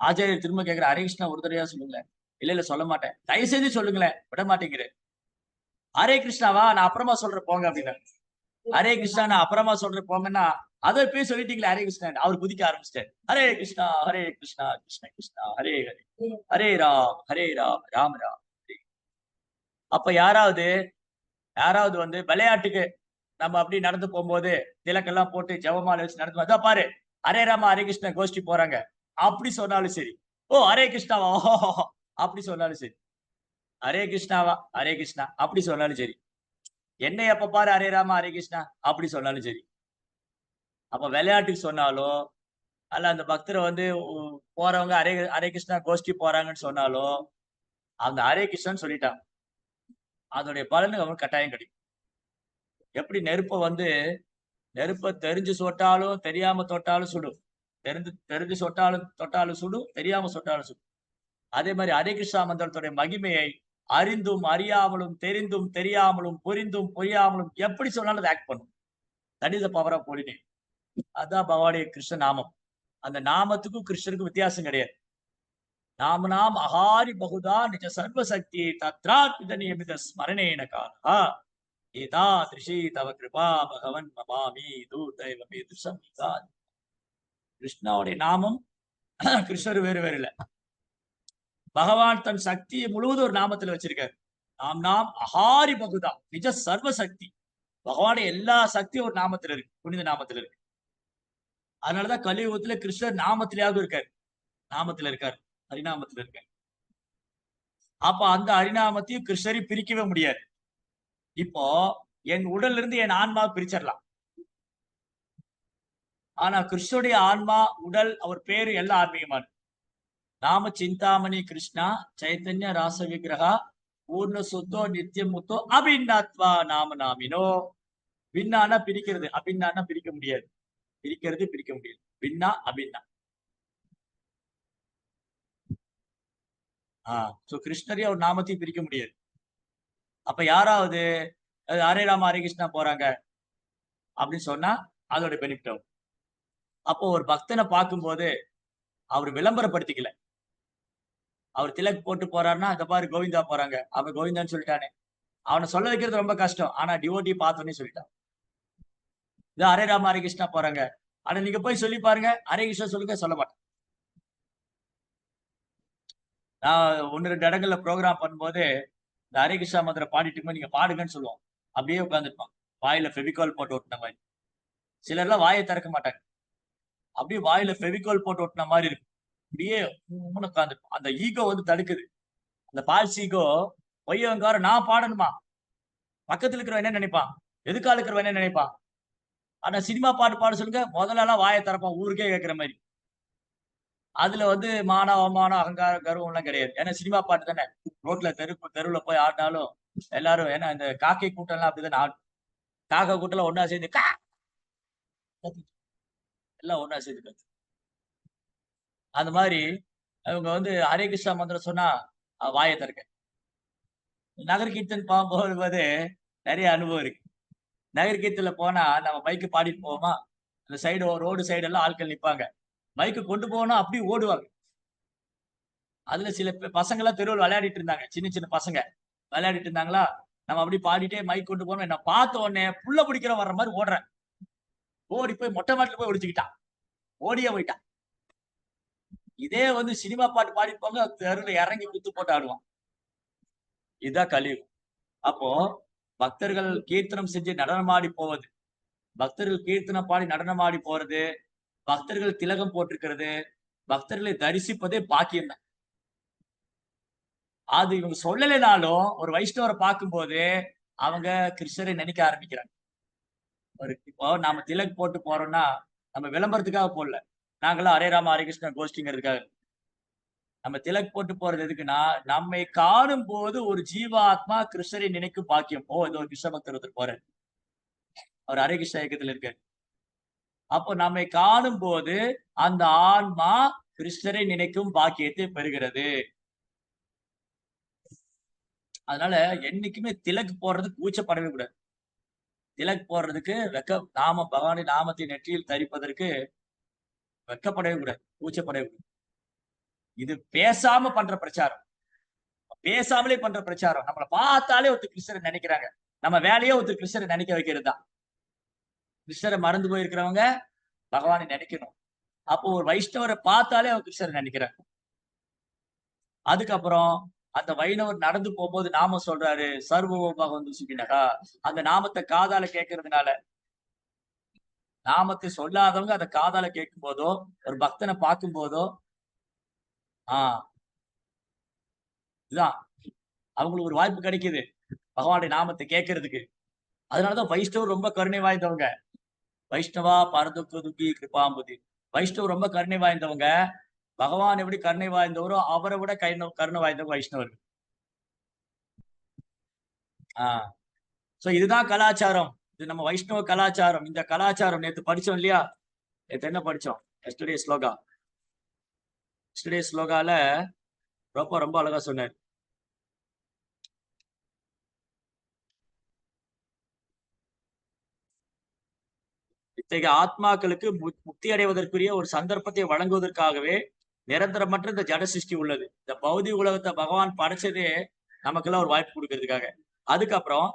ஆச்சாரியர் திரும்ப கேட்கிற, ஹரே கிருஷ்ணா ஒரு தடவையா சொல்லுங்களேன். இல்ல சொல்ல மாட்டேன். தயவு செய்து சொல்லுங்களேன். விட மாட்டேங்கிறேன். ஹரே கிருஷ்ணாவா, நான் அப்புறமா சொல்றேன் போங்க அப்படின்னா. ஹரே கிருஷ்ணா நான் அப்புறமா சொல்றேன் போங்கன்னா, அதை போய் சொல்லிட்டீங்களே ஹரே கிருஷ்ணா. அவர் குதிக்க ஆரம்பிச்சிட்டார். ஹரே கிருஷ்ணா கிருஷ்ண கிருஷ்ணா ஹரே ஹரே, ஹரே ராம் ராம ராம். அப்ப யாராவது வந்து விளையாட்டுக்கு நம்ம அப்படி நடந்து போகும்போது திலக்கெல்லாம் போட்டு ஜெபமாலை வச்சு நடந்து, அதான் பாரு ஹரே ராமா ஹரே கிருஷ்ணா கோஷ்டி போறாங்க அப்படி சொன்னாலும் சரி, ஓ ஹரே கிருஷ்ணாவா அப்படி சொன்னாலும் சரி, ஹரே கிருஷ்ணாவா ஹரே கிருஷ்ணா அப்படி சொன்னாலும் சரி, என்னை எப்ப பாரு ஹரே ராமா ஹரே கிருஷ்ணா அப்படி சொன்னாலும் சரி. அப்ப விளையாட்டுக்கு சொன்னாலும் அல்ல, அந்த பக்தரை வந்து போறவங்க ஹரே கிருஷ்ணா கோஷ்டி போறாங்கன்னு சொன்னாலும் அந்த ஹரே கிருஷ்ணன் சொல்லிட்டாங்க, அதோடைய பலன் அவனுக்கு கட்டாயம் கிடைக்கும். எப்படி நெருப்ப தெரிஞ்சு சொட்டாலும் தெரியாம தொட்டாலும் சுடும், தெரிஞ்சு தொட்டாலும் சுடும், தெரியாம சொட்டாலும் சுடும். அதே மாதிரி ஹரே கிருஷ்ணா மந்திரத்துடைய மகிமையை அறிந்தும் அறியாமலும் தெரிந்தும் தெரியாமலும் புரிந்தும் புரியாமலும் எப்படி சொன்னாலும் அதை ஆக்ட் பண்ணும். That is the power of holy name. அதான் பகவானுடைய கிருஷ்ண நாமம். அந்த நாமத்துக்கும் கிருஷ்ணருக்கும் வித்தியாசம் கிடையாது. நாம அகாரி பகுதா நிஜ சர்வசக்தி தத்ராத்மித நியமித ஸ்மரணேன காலா ஏதா திருஷி தவ கிருபா பகவன் மமாமி தூர்தைவமே துஷம். கிருஷ்ணாவுடைய நாமம் கிருஷ்ணர் வேறு இல்ல. பகவான் தன் சக்தியை முழுவதும் ஒரு நாமத்துல வச்சிருக்காரு. நாம் அகாரி பகுதா நிஜ சர்வசக்தி. பகவானுடைய எல்லா சக்தியும் ஒரு நாமத்துல இருக்கு, புனித நாமத்துல இருக்கு. அதனாலதான் கலியுகத்துல கிருஷ்ணர் நாமத்திலேயாவது இருக்காரு, ஹரிநாமத்துல இருக்காரு. அப்ப அந்த ஹரிநாமத்தையும் கிருஷ்ணரையும் பிரிக்கவே முடியாது. இப்போ என் உடல்ல இருந்து என் ஆன்மாவை பிரிச்சிடலாம். ஆனா கிருஷ்ணனுடைய ஆன்மா, உடல், அவர் பேரு எல்லாம் ஆன்மீகமானது. நாம சிந்தாமணி கிருஷ்ணா சைத்தன்ய ராச விக்கிரகா பூர்ண சுத்தோ நித்தியம் முத்தோ அபிநத்வா நாம நாமினோ. பின்னானா பிரிக்கிறது, அபின்னானா பிரிக்க முடியாது. பிரிக்க முடியாது. பின்னா அபின்னா. சோ கிருஷ்ணரையும் அவர் நாமத்தையும் பிரிக்க முடியாது. அப்ப யாராவது ஹரே ராம ஹரே கிருஷ்ணா போறாங்க அப்படின்னு சொன்னா அதோட பெனிஃபிட் ஆகும். அப்போ ஒரு பக்தனை பார்க்கும்போது அவர் விளம்பரப்படுத்திக்கல. அவர் திலக் போட்டு போறாருன்னா இந்த பாரு கோவிந்தா போறாங்க, அவன் கோவிந்தான்னு சொல்லிட்டானே. அவனை சொல்ல வைக்கிறது ரொம்ப கஷ்டம். ஆனா டிவோட்டி பார்த்தோன்னே சொல்லிட்டான். இது ஹரே ராம ஹரே கிருஷ்ணா போறாங்க. ஆனா நீங்க போய் சொல்லி பாருங்க, ஹரே கிருஷ்ணா சொல்லுங்க, சொல்ல மாட்டேன். நான் 1-2 இடங்கள்ல ப்ரோக்ராம் பண்ணும்போது இந்த ஹரே கிருஷ்ணா மந்திரம் பாடிட்டு இருக்கும்போது நீங்க பாடுங்கன்னு சொல்லுவோம். அப்படியே உட்காந்துருப்பான், வாயில ஃபெவிகால் போட்டு ஒட்டின மாதிரி. சிலர்லாம் வாயை திறக்க மாட்டாங்க, அப்படியே வாயில ஃபெவிகால் போட்டு ஒட்டின மாதிரி இருக்கும். அப்படியே உட்காந்துருப்பான். அந்த ஈகோ வந்து தடுக்குது. அந்த பால்ஸ் ஈகோ பொய்யவங்கார நான் பாடணுமா, பக்கத்துல இருக்கிறவன் என்ன நினைப்பான், எதுக்கால இருக்கிறவன் என்ன நினைப்பான். ஆனா சினிமா பாட்டு பாட சொல்லுங்க, முதல்ல எல்லாம் வாயை திறப்பான், ஊருக்கே கேட்கிற மாதிரி. அதுல வந்து மான அவமானம் அகங்காரம் கர்வம் எல்லாம் கிடையாது. ஏன்னா சினிமா பாட்டு தானே. ரோட்ல தெருவுல போய் ஆடினாலும் எல்லாரும், ஏன்னா இந்த காக்கை கூட்டம் எல்லாம் அப்படிதானே ஆடும். காக்கா கூட்டம் ஒன்னா சேர்ந்து எல்லாம் ஒன்னா சேர்ந்து கத்து. அந்த மாதிரி அவங்க வந்து ஹரே கிருஷ்ணா மந்திரம் சொன்னா வாயை திறக்க. நகர் கீர்த்தன் போகும்போது நிறைய அனுபவம் இருக்கு. நகர் கீர்த்தன்ல போனா நம்ம மைக்கு பாடிட்டு போவோமா, அந்த சைடு ரோடு சைடு எல்லாம் ஆட்கள் நிப்பாங்க. மைக்கு கொண்டு போனா அப்படி ஓடுவாங்க. அதுல சில பசங்க எல்லாம் தெருவில் விளையாடிட்டு இருந்தாங்க, சின்ன சின்ன பசங்க விளையாடிட்டு இருந்தாங்களா. நம்ம அப்படி பாடிட்டே மைக் கொண்டு போனோம். என்ன பார்த்த உடனே புள்ள பிடிக்கிற வர்ற மாதிரி ஓடுறேன். ஓடி போய் மொட்டை மாட்டில போய் ஒடிச்சுக்கிட்டான், ஓடியே போயிட்டான். இதே வந்து சினிமா பாட்டு பாடிட்டு போங்க, தெருவில் இறங்கி குத்து போட்டு ஆடுவான். இதுதான் கலியுகம். அப்போ பக்தர்கள் கீர்த்தனம் செஞ்சு நடனமாடி போவது, பக்தர்கள் கீர்த்தனம் பாடி நடனமாடி போறது, பக்தர்கள் திலகம் போட்டிருக்கிறது, பக்தர்களை தரிசிப்பதே பாக்கியம் தான். அது இவங்க சொல்லலைனாலும் ஒரு வைஷ்ணவரை பார்க்கும்போது அவங்க கிருஷ்ணரை நினைக்க ஆரம்பிக்கிறாங்க. இப்போ நாம திலக் போட்டு போறோம்னா நம்ம விளம்பரத்துக்காக போடல. நாங்களாம் ஹரே ராம ஹரே கிருஷ்ணா கோஷ்டிங்கிறதுக்காக. நம்ம திலக் போட்டு போறது எதுக்குன்னா, நம்மை காணும் போது ஒரு ஜீவாத்மா கிருஷ்ணரை நினைக்கும் பாக்கியம். இது ஒரு கிருஷ்ண பக்தர் ஒருத்தர் போறாரு, அவர் ஹரே கிருஷ்ணா இயக்கத்துல இருக்காரு. அப்போ நம்மை காணும் போது அந்த ஆன்மா கிருஷ்ணரை நினைக்கும் பாக்கியத்தை பெறுகிறது. அதனால என்னைக்குமே திலக் போடுறதுக்கு கூச்சப்படவே கூடாது. திலக் போடுறதுக்கு பகவானுடைய நாமத்தை நெற்றியில் தரிப்பதற்கு வெக்கப்படவே கூடாது, கூச்சப்படவே கூடாது. இது பேசாம பண்ற பிரச்சாரம், பேசாமலே பண்ற பிரச்சாரம். நம்மளை பார்த்தாலே ஒருத்தர் கிருஷ்ணரை நினைக்கிறாங்க. நம்ம வேலையே ஒருத்தர் கிருஷ்ணரை நினைக்க வைக்கிறது தான். கிருஷ்ணரை மறந்து போயிருக்கிறவங்க பகவானை நினைக்கணும். அப்போ ஒரு வைஷ்ணவரை பார்த்தாலே அவர் கிருஷ்ணரை நினைக்கிறாங்க. அதுக்கப்புறம் அந்த வைணவர் நடந்து போகும்போது நாம சொல்றாரு சர்வபகவந்து சுகினகா. அந்த நாமத்தை காதால கேட்கறதுனால, நாமத்தை சொல்லாதவங்க அதை காதால கேட்கும் போதோ, ஒரு பக்தனை பார்க்கும் போதோ இதுதான் அவங்களுக்கு ஒரு வாய்ப்பு கிடைக்குது பகவானுடைய நாமத்தை கேட்கறதுக்கு. அதனாலதான் வைஷ்ணவர் ரொம்ப கருணை வாய்ந்தவங்க. வைஷ்ணவா பரதுக்கு துக்கி கிருபாம்புதி. வைஷ்ணவர் ரொம்ப கருணை வாய்ந்தவங்க. பகவான் எப்படி கருணை வாய்ந்தவரோ அவரை விட கருணை வாய்ந்தவங்க வைஷ்ணவர்கள். சோ இதுதான் கலாச்சாரம். இது நம்ம வைஷ்ணவ கலாச்சாரம். இந்த கலாச்சாரம் நேத்து படிச்சோம் இல்லையா? நேத்து என்ன படிச்சோம்? எஸ்டர்டே ஸ்லோகால ரொம்ப அழகா சொன்னார். இத்தகைய ஆத்மாக்களுக்கு முக்தி அடைவதற்குரிய ஒரு சந்தர்ப்பத்தை வழங்குவதற்காகவே நிரந்தரமற்ற இந்த ஜட சிருஷ்டி உள்ளது. இந்த பௌதிக உலகத்தை பகவான் படைச்சதே நமக்கெல்லாம் ஒரு வாய்ப்பு கொடுக்கறதுக்காக. அதுக்கப்புறம்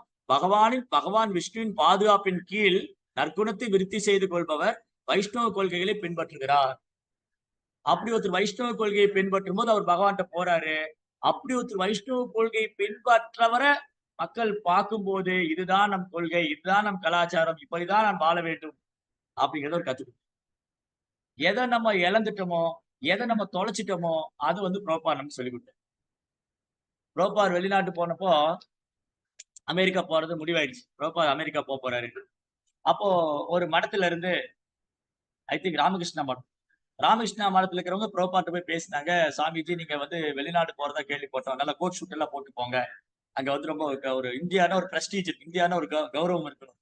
பகவான் விஷ்ணுவின் பாதுகாப்பின் கீழ் நற்குணத்தை விருத்தி செய்து கொள்பவர் வைஷ்ணவ கொள்கைகளை பின்பற்றுகிறார். அப்படி ஒருத்தர் வைஷ்ணவ கொள்கையை பின்பற்றும் போது அவர் பகவான்கிட்ட போறாரு. அப்படி ஒருத்தர் வைஷ்ணவ கொள்கையை பின்பற்றவரை மக்கள் பார்க்கும்போது இதுதான் நம் கொள்கை, இதுதான் நம் கலாச்சாரம், இப்படிதான் நாம் வாழ வேண்டும் அப்படிங்கிறத ஒரு கத்துக்கணும். எதை நம்ம இழந்துட்டோமோ, எதை நம்ம தொலைச்சிட்டோமோ அது வந்து புரோபார் நமக்கு சொல்லிக் கொடுத்தார். புரோபார் வெளிநாட்டு போனப்போ அமெரிக்கா போறது முடிவாயிடுச்சு. புரோபார் அமெரிக்கா போறாரு. அப்போ ஒரு மடத்துல இருந்து ஐ திங்க் ராமகிருஷ்ணா மடம். ராமகிருஷ்ணா மடத்துல இருக்கிறவங்க ப்ரோபாட்ட போய் பேசினாங்க, சாமிஜி நீங்க வந்து வெளிநாடு போறதா கேள்விப்பட்டோம், நல்லா கோட் ஷூட் எல்லாம் போட்டு போங்க, அங்க வந்து ரொம்ப ஒரு இந்தியானா ஒரு பிரஸ்டீஜ், இந்தியானா ஒரு கௌரவம் இருக்கணும்,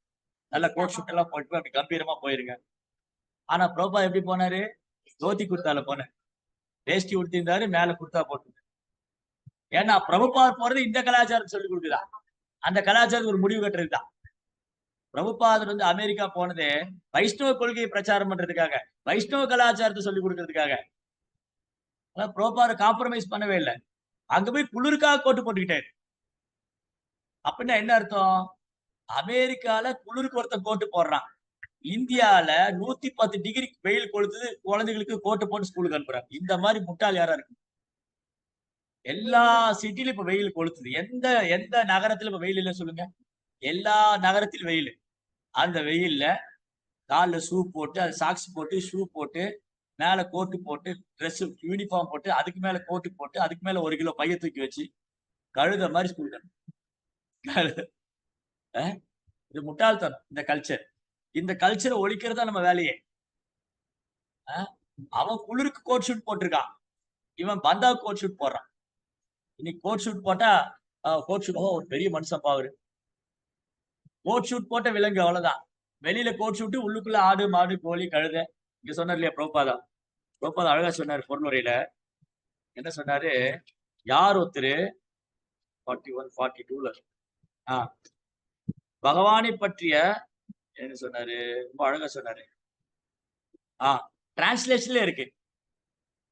நல்ல கோட் ஷூட் எல்லாம் போட்டு அப்படி கம்பீரமா போயிருங்க. ஆனா ப்ரோபா எப்படி போனாரு? தோத்தி குர்த்தால போனாரு, வேஷ்டி உடுத்திருந்தாரு, மேல குர்த்தா போட்டு. ஏன்னா பிரபுபாத் போறது இந்த கலாச்சாரம் சொல்லி கொடுக்குதா, அந்த கலாச்சாரத்துக்கு ஒரு முடிவு கட்டுறதுதான். பிரபுபாதர் வந்து அமெரிக்கா போனதே வைஷ்ணவ கொள்கையை பிரச்சாரம் பண்றதுக்காக, வைஷ்ணவ கலாச்சாரத்தை சொல்லி கொடுக்கறதுக்காக. பிரபுபாதர் காம்ப்ரமைஸ் பண்ணவே இல்லை. அங்க போய் குளிருக்காக கோட்டு போட்டுக்கிட்டாரு. அப்படின்னா என்ன அர்த்தம்? அமெரிக்கால குளிருக்கு ஒருத்தன் கோட்டு போடுறான், இந்தியால 110 டிகிரி வெயில் கொளுத்துது, குழந்தைகளுக்கு கோட்டு போட்டு ஸ்கூலுக்கு அனுப்புறாங்க. இந்த மாதிரி முட்டாள் யாரா இருக்கு? எல்லா சிட்டிலும் இப்ப வெயில் கொளுத்துது. எந்த எந்த நகரத்துல இப்ப வெயில் இல்ல சொல்லுங்க? எல்லா நகரத்திலும் வெயில். அந்த வெயில்ல கால்ல ஷூ போட்டு, அது சாக்ஸ் போட்டு, ஷூ போட்டு, மேல கோட்டு போட்டு, ட்ரெஸ் யூனிஃபார்ம் போட்டு, அதுக்கு மேல கோட்டு போட்டு, அதுக்கு மேல 1 கிலோ பைய தூக்கி வச்சு கழுத மாதிரி ஸ்கூலுக்கு அனுப்புறாங்க. இது முட்டாள்தனம். இந்த கல்ச்சர், இந்த கல்ச்சரை ஒழிக்கிறதா நம்ம வேலையே. அவன் குளிருக்கு கோட் ஷூட் போட்டிருக்கான், இவன் பந்தா கோட் ஷூட் போடுறான். இன்னைக்கு கோட் ஷூட் போட்டா கோட் ஷூட் ஒரு பெரிய மனுஷன் பாவரு, கோட் ஷூட் போட்ட விலங்கு அவ்வளவுதான். வெளியில கோட் ஷூட், உள்ளுக்குள்ள ஆடு மாடு கோழி கழுத. இங்க சொன்னார் இல்லையா பிரபுபாதா, பிரபுபாதா அழகா சொன்னாரு பொன்முறையில. என்ன சொன்னாரு? யார் ஒருத்தரு 41 42ல பகவானை பற்றிய என்ன சொன்னாரு, ரொம்ப அழகா சொன்னாரு. டிரான்ஸ்லேஷன்ல இருக்கு.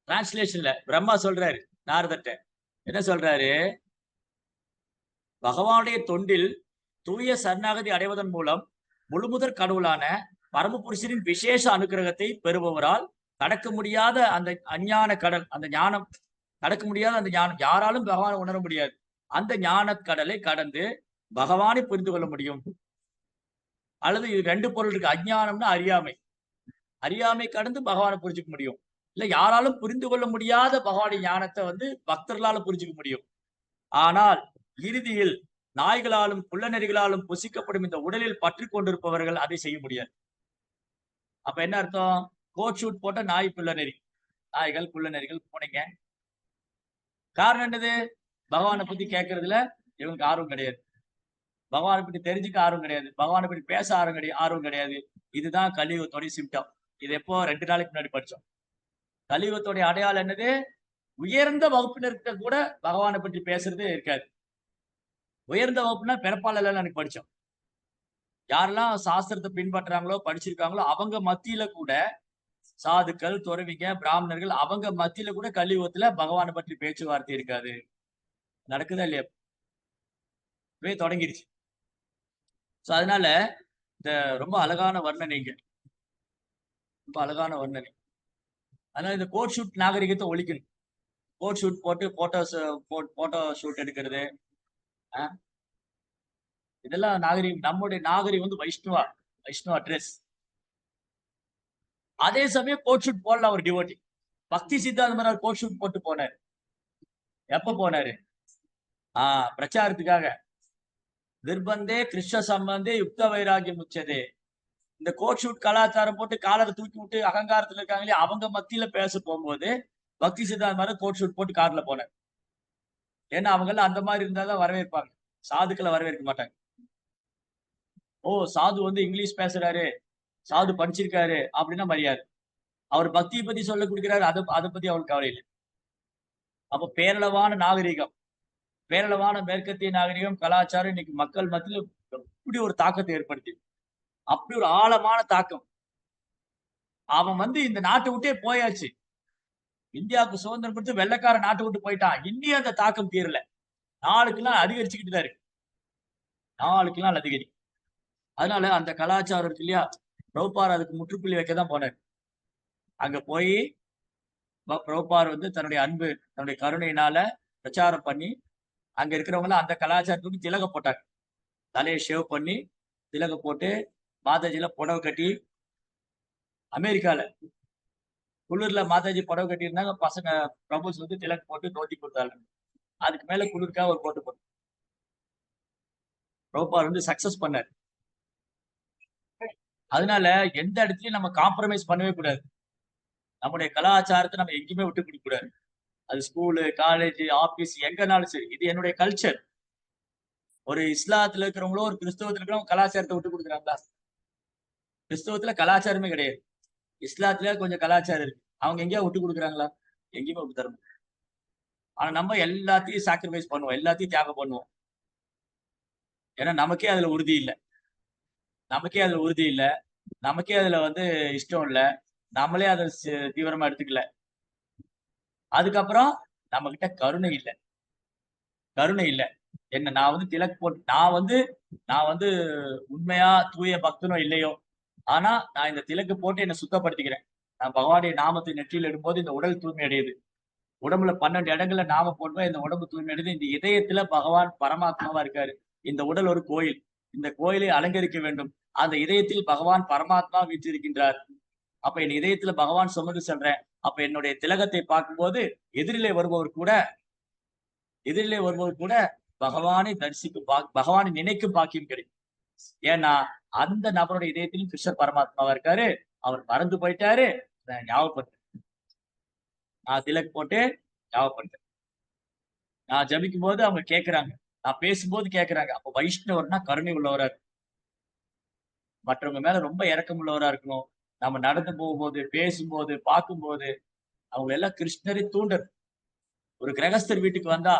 டிரான்ஸ்லேஷன்ல பிரம்மா சொல்றாரு நாரதட்ட, என்ன சொல்றாரு? பகவானுடைய தொண்டில் தூய சரணாகதி அடைவதன் மூலம் முழுமுதற் கடவுளான பரமபுருஷரின் விசேஷ அனுகிரகத்தை பெறுபவரால் கடக்க முடியாத அந்த அஞ்ஞான கடல், அந்த ஞானம் கடக்க முடியாத அந்த ஞானம், யாராலும் பகவானை உணர முடியாது, அந்த ஞான கடலை கடந்து பகவானை புரிந்து கொள்ள முடியும். அல்லது இது 2 பொருள் இருக்கு. அஞ்ஞானம்னா அறியாமை, அறியாமை கடந்து பகவானை புரிஞ்சுக்க முடியும். இல்ல யாராலும் புரிந்து கொள்ள முடியாத பகவானுடைய ஞானத்தை வந்து பக்தர்களால புரிஞ்சுக்க முடியும். ஆனால் இறுதியில் நாய்களாலும் குள்ளநெறிகளாலும் புசிக்கப்படும் இந்த உடலில் பற்றி கொண்டிருப்பவர்கள் அதை செய்ய முடியாது. அப்ப என்ன அர்த்தம்? கோட் ஷூட் போட்ட நாய் குள்ளநெறி, நாய்கள் குள்ளநெறிகள் பூனைங்க. காரணம் என்னது? பகவானை பத்தி கேட்கறதுல இவங்களுக்கு ஆர்வம் கிடையாது, பகவானை பத்தி தெரிஞ்சுக்க ஆர்வம் கிடையாது, பகவானை பத்தி பேச ஆர்வம் கிடையாது. இதுதான் கலியுகத்தோடைய சிம்டம். இது எப்போ 2 நாளைக்கு முன்னாடி படிச்சோம். கலியுகத்தோடைய அடையாளம் என்னது? உயர்ந்த வகுப்பினர்கிட்ட கூட பகவானை பற்றி பேசுறது இருக்காது. உயர்ந்த வகுப்புனா பிறப்பாளர் எனக்கு படிச்சோம். யாரெல்லாம் சாஸ்திரத்தை பின்பற்றாங்களோ படிச்சிருக்காங்களோ அவங்க மத்தியில கூட, சாதுக்கள் துறவிங்க பிராமணர்கள் அவங்க மத்தியில கூட கலியுகத்துல பகவானை பற்றி பேச்சுவார்த்தை இருக்காது. நடக்குதா இல்லையா? தொடங்கிருச்சு. சோ அதனால இந்த ரொம்ப அழகான வர்ணனைங்க, ரொம்ப அழகான வர்ணனை. அதனால இந்த கோட் ஷூட் நாகரிகத்தை ஒழிக்கணும். கோட் ஷூட் போட்டு போட்டோ ஷூட் எடுக்கிறது, இதெல்லாம் நாகரிகம். நம்முடைய நாகரிகம் வந்து வைஷ்ணவா ட்ரெஸ். அதே சமயம் கோட் ஷூட் போடலாம் ஒரு டிவோட்டி. பக்தி சித்தாந்தம் கோட் ஷூட் போட்டு போனாரு. எப்ப போனாரு? பிரச்சாரத்துக்காக. நிர்பந்தே கிருஷ்ண சம்பந்தே யுக்த வைராகியம் உச்சதே. இந்த கோட் ஷூட் கலாச்சாரம் போட்டு காலரை தூக்கி விட்டு அகங்காரத்துல இருக்காங்களே அவங்க மத்தியில பேச போகும்போது பக்தி சித்தாந்தம் கோட் ஷூட் போட்டு கார்ல போனார். ஏன்னா அவங்க எல்லாம் அந்த மாதிரி இருந்தாதான் வரவேற்பாங்க, சாதுக்களை வரவேற்க மாட்டாங்க. சாது வந்து இங்கிலீஷ் பேசுறாரு, சாது படிச்சிருக்காரு அப்படின்னா மரியாதை. அவர் பக்தியை பத்தி சொல்ல கொடுக்கிறாரு, அதை பத்தி அவருக்கு கவலை இல்லை. அப்ப பேரளவான நாகரிகம், பேரளவான மேற்கத்திய நாகரிகம் கலாச்சாரம் இன்னைக்கு மக்கள் மத்தியில இப்படி ஒரு தாக்கத்தை ஏற்படுத்தி, அப்படி ஒரு ஆழமான தாக்கம். அவன் வந்து இந்த நாட்டை விட்டே போயாச்சு. இந்தியாவுக்கு சுதந்திரம் கொடுத்து வெள்ளைக்கார நாட்டை விட்டு போயிட்டான். இன்னும் அந்த தாக்கம் தீரல. நாளுக்கு நாள் அதிகரிச்சுக்கிட்டு தான் இருக்கு, நாளுக்கு நாள் அதிகரிக்கும். அதனால அந்த கலாச்சாரம் இருக்கு இல்லையா, பிரபுபார் அதுக்கு முற்றுப்புள்ளி வைக்கதான் போனார். அங்க போய் பிரபுபார் வந்து தன்னுடைய அன்பு, தன்னுடைய கருணையினால பிரச்சாரம் பண்ணி அங்க இருக்கிறவங்க அந்த கலாச்சாரத்துக்கு திலக போட்டாங்க. தலையை ஷேவ் பண்ணி திலக போட்டு மாதாஜில புடவை கட்டி, அமெரிக்கால குளிர்ல மாதாஜி புடவை கட்டி இருந்தாங்க, பசங்க பிரபுஸ் வந்து திலக போட்டு தோத்தி கொடுத்தாங்க. அதுக்கு மேல குளிர்க்காக ஒரு கோட்டு போட்டு பிரபுபார் வந்து சக்சஸ் பண்ணார். அதனால எந்த இடத்துலயும் நம்ம காம்ப்ரமைஸ் பண்ணவே கூடாது. நம்முடைய கலாச்சாரத்தை நம்ம எங்கேயுமே விட்டு கொடுக்க கூடாது. அது ஸ்கூலு, காலேஜ், ஆபீஸ் எங்கனாலும் சரி. இது என்னுடைய கல்ச்சர். ஒரு இஸ்லாத்துல இருக்கிறவங்களோ, ஒரு கிறிஸ்தவத்துல இருக்கிறவங்க கலாச்சாரத்தை விட்டு கொடுக்குறாங்களா? கிறிஸ்தவத்துல கலாச்சாரமே கிடையாது. இஸ்லாத்துல கொஞ்சம் கலாச்சாரம் இருக்கு. அவங்க எங்கேயா விட்டு கொடுக்குறாங்களா? எங்கேயுமே விட்டு தரணும். ஆனா நம்ம எல்லாத்தையும் சாக்ரிஃபைஸ் பண்ணுவோம். எல்லாத்தையும் தியாகம் பண்ணுவோம். ஏன்னா நமக்கே அதுல உறுதி இல்ல. நமக்கே அதுல வந்து இஷ்டம் இல்ல. நம்மளே அதை தீவிரமா எடுத்துக்கல. அதுக்கப்புறம் நம்ம கிட்ட கருணை இல்ல. என்ன நான் வந்து திலக் போட்டு நான் வந்து உண்மையா தூய பக்தனோ இல்லையோ, ஆனா நான் இந்த திலக்கு போட்டு என்னை சுத்தப்படுத்திக்கிறேன். நான் பகவானுடைய நாமத்தை நெற்றியில் இடும்போது இந்த உடல் தூய்மை அடையுது. உடம்புல 12 இடங்கள்ல நாம போடும்போது இந்த உடம்பு தூய்மை அடையுது. இந்த இதயத்துல பகவான் பரமாத்மாவா இருக்காரு. இந்த உடல் ஒரு கோயில். இந்த கோயிலை அலங்கரிக்க வேண்டும். அந்த இதயத்தில் பகவான் பரமாத்மா வீற்றிருக்கின்றார். அப்ப என் இதயத்துல பகவான் சுமந்து செல்றேன். அப்ப என்னுடைய திலகத்தை பார்க்கும்போது எதிரிலே வருபவர் கூட பகவானை தரிசிக்கும் பகவானை நினைக்கும் பாக்கியம் கிடைக்கும். ஏன்னா அந்த நபருடைய இதயத்திலும் கிருஷ்ணர் பரமாத்மாவா இருக்காரு. அவர் மறந்து போயிட்டாரு. நான் ஞாபகப்படுத்தேன். நான் திலக் போட்டு ஞாபகப்படுத்தேன். நான் ஜபிக்கும் போது அவங்க கேட்கிறாங்க. நான் பேசும்போது கேட்கிறாங்க. அப்ப வைஷ்ணவர்னா கருணை உள்ளவரா இருக்கு. மற்றவங்க மேல ரொம்ப இரக்கம் உள்ளவரா இருக்கணும். நம்ம நடந்து போகும்போது, பேசும்போது, பார்க்கும்போது அவங்க எல்லாம் கிருஷ்ணரை தூண்டர். ஒரு கிரகஸ்தர் வீட்டுக்கு வந்தா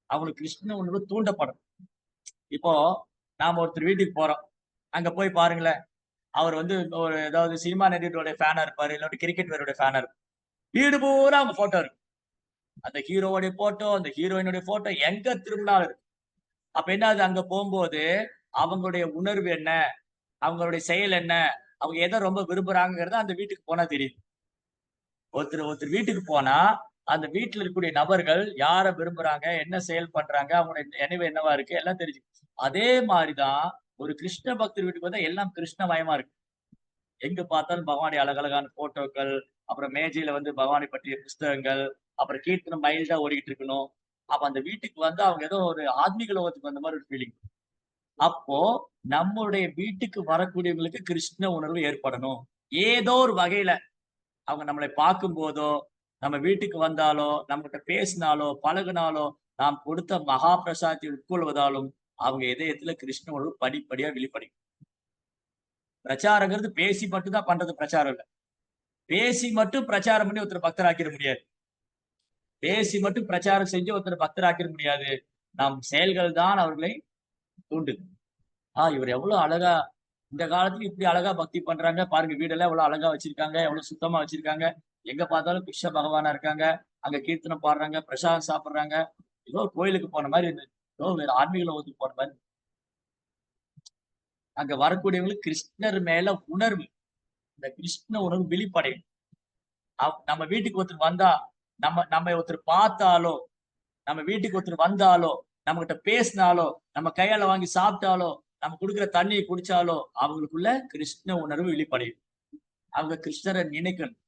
அவங்களுக்கு கிருஷ்ண உணர்வு தூண்டப்படும். இப்போ நாம ஒருத்தர் வீட்டுக்கு போறோம். அங்க போய் பாருங்களேன். அவர் வந்து ஒரு ஏதாவது சினிமா நடிகருடைய ஃபேனா இருப்பாரு, இல்லாட்டி கிரிக்கெட் வீரருடைய ஃபேனா இருக்கும். வீடு பூரா அவங்க போட்டோ இருக்கு. அந்த ஹீரோவுடைய போட்டோ, அந்த ஹீரோயினுடைய போட்டோ எங்க திரும்பினாலும் இருக்கு. அப்ப என்ன ஆகுது? அங்க போகும்போது அவங்களுடைய உணர்வு என்ன, அவங்களுடைய செயல் என்ன, அவங்க எதை ரொம்ப விரும்புறாங்கிறத அந்த வீட்டுக்கு போனா தெரியுது. ஒருத்தர் வீட்டுக்கு போனா அந்த வீட்டுல இருக்கக்கூடிய நபர்கள் யார விரும்புறாங்க, என்ன செயல் பண்றாங்க, அவங்களுடைய நினைவு என்னவா இருக்கு எல்லாம் தெரிஞ்சு. அதே மாதிரிதான் ஒரு கிருஷ்ண பக்தர் வீட்டுக்கு வந்தா எல்லாம் கிருஷ்ணமயமா இருக்கு. எங்க பார்த்தாலும் பகவானுடைய அழகழகான போட்டோக்கள், அப்புறம் மேஜையில வந்து பகவானை பற்றிய புஸ்தகங்கள், அப்புறம் கீர்த்தனம் மைல்டா ஓடிட்டு இருக்கணும். அப்ப அந்த வீட்டுக்கு வந்து அவங்க ஏதோ ஒரு ஆத்மீக லோகத்துக்கு வந்த மாதிரி ஒரு ஃபீலிங். அப்போ நம்மளுடைய வீட்டுக்கு வரக்கூடியவங்களுக்கு கிருஷ்ண உணர்வு ஏற்படணும். ஏதோ ஒரு வகையில அவங்க நம்மளை பார்க்கும் போதோ, நம்ம வீட்டுக்கு வந்தாலோ, நம்மகிட்ட பேசினாலோ, பழகுனாலோ, நாம் கொடுத்த மகா பிரசாதத்தை உட்கொள்வதாலும் அவங்க இதயத்துல கிருஷ்ண உணர்வு படிப்படியா வெளிப்படையும். பிரச்சாரங்கிறது பேசி மட்டும் தான் பண்றது பிரச்சாரம் இல்ல. பேசி மட்டும் பிரச்சாரம் பண்ணி ஒருத்தர் பக்தராக்கிட முடியாது. பேசி மட்டும் பிரச்சாரம் செஞ்சு ஒருத்தர் பக்தராக்கிட முடியாது. நம் செயல்கள் தான் அவர்களை தூண்டுது. இவர் எவ்வளவு அழகா இந்த காலத்துல இப்படி அழகா பக்தி பண்றாங்க பாருங்க. வீடெல்லாம் எவ்வளவு அழகா வச்சிருக்காங்க, எவ்வளவு சுத்தமா வச்சிருக்காங்க. எங்க பார்த்தாலும் கிருஷ்ண பகவானா இருக்காங்க. அங்க கீர்த்தனம் பாடுறாங்க, பிரசாதம் சாப்பிடுறாங்க. ஏதோ கோயிலுக்கு போன மாதிரி இருந்தது. ஏதோ வேற ஆன்மீக லோகத்துக்கு போன மாதிரி. அங்க வரக்கூடியவங்களுக்கு கிருஷ்ணர் மேல உணர்வு, இந்த கிருஷ்ண உணர்வு வெளிப்படையும். நம்ம வீட்டுக்கு ஒருத்தர் வந்தா, நம்ம ஒருத்தர் பார்த்தாலோ, நம்ம வீட்டுக்கு ஒருத்தர் வந்தாலோ, நம்ம கிட்ட பேசினாலோ, நம்ம கையால வாங்கி சாப்பிட்டாலோ, நம்ம கொடுக்குற தண்ணியை குடிச்சாலோ அவங்களுக்குள்ள கிருஷ்ண உணர்வு வெளிப்படையும். அவங்க கிருஷ்ணரை நினைக்கணும்.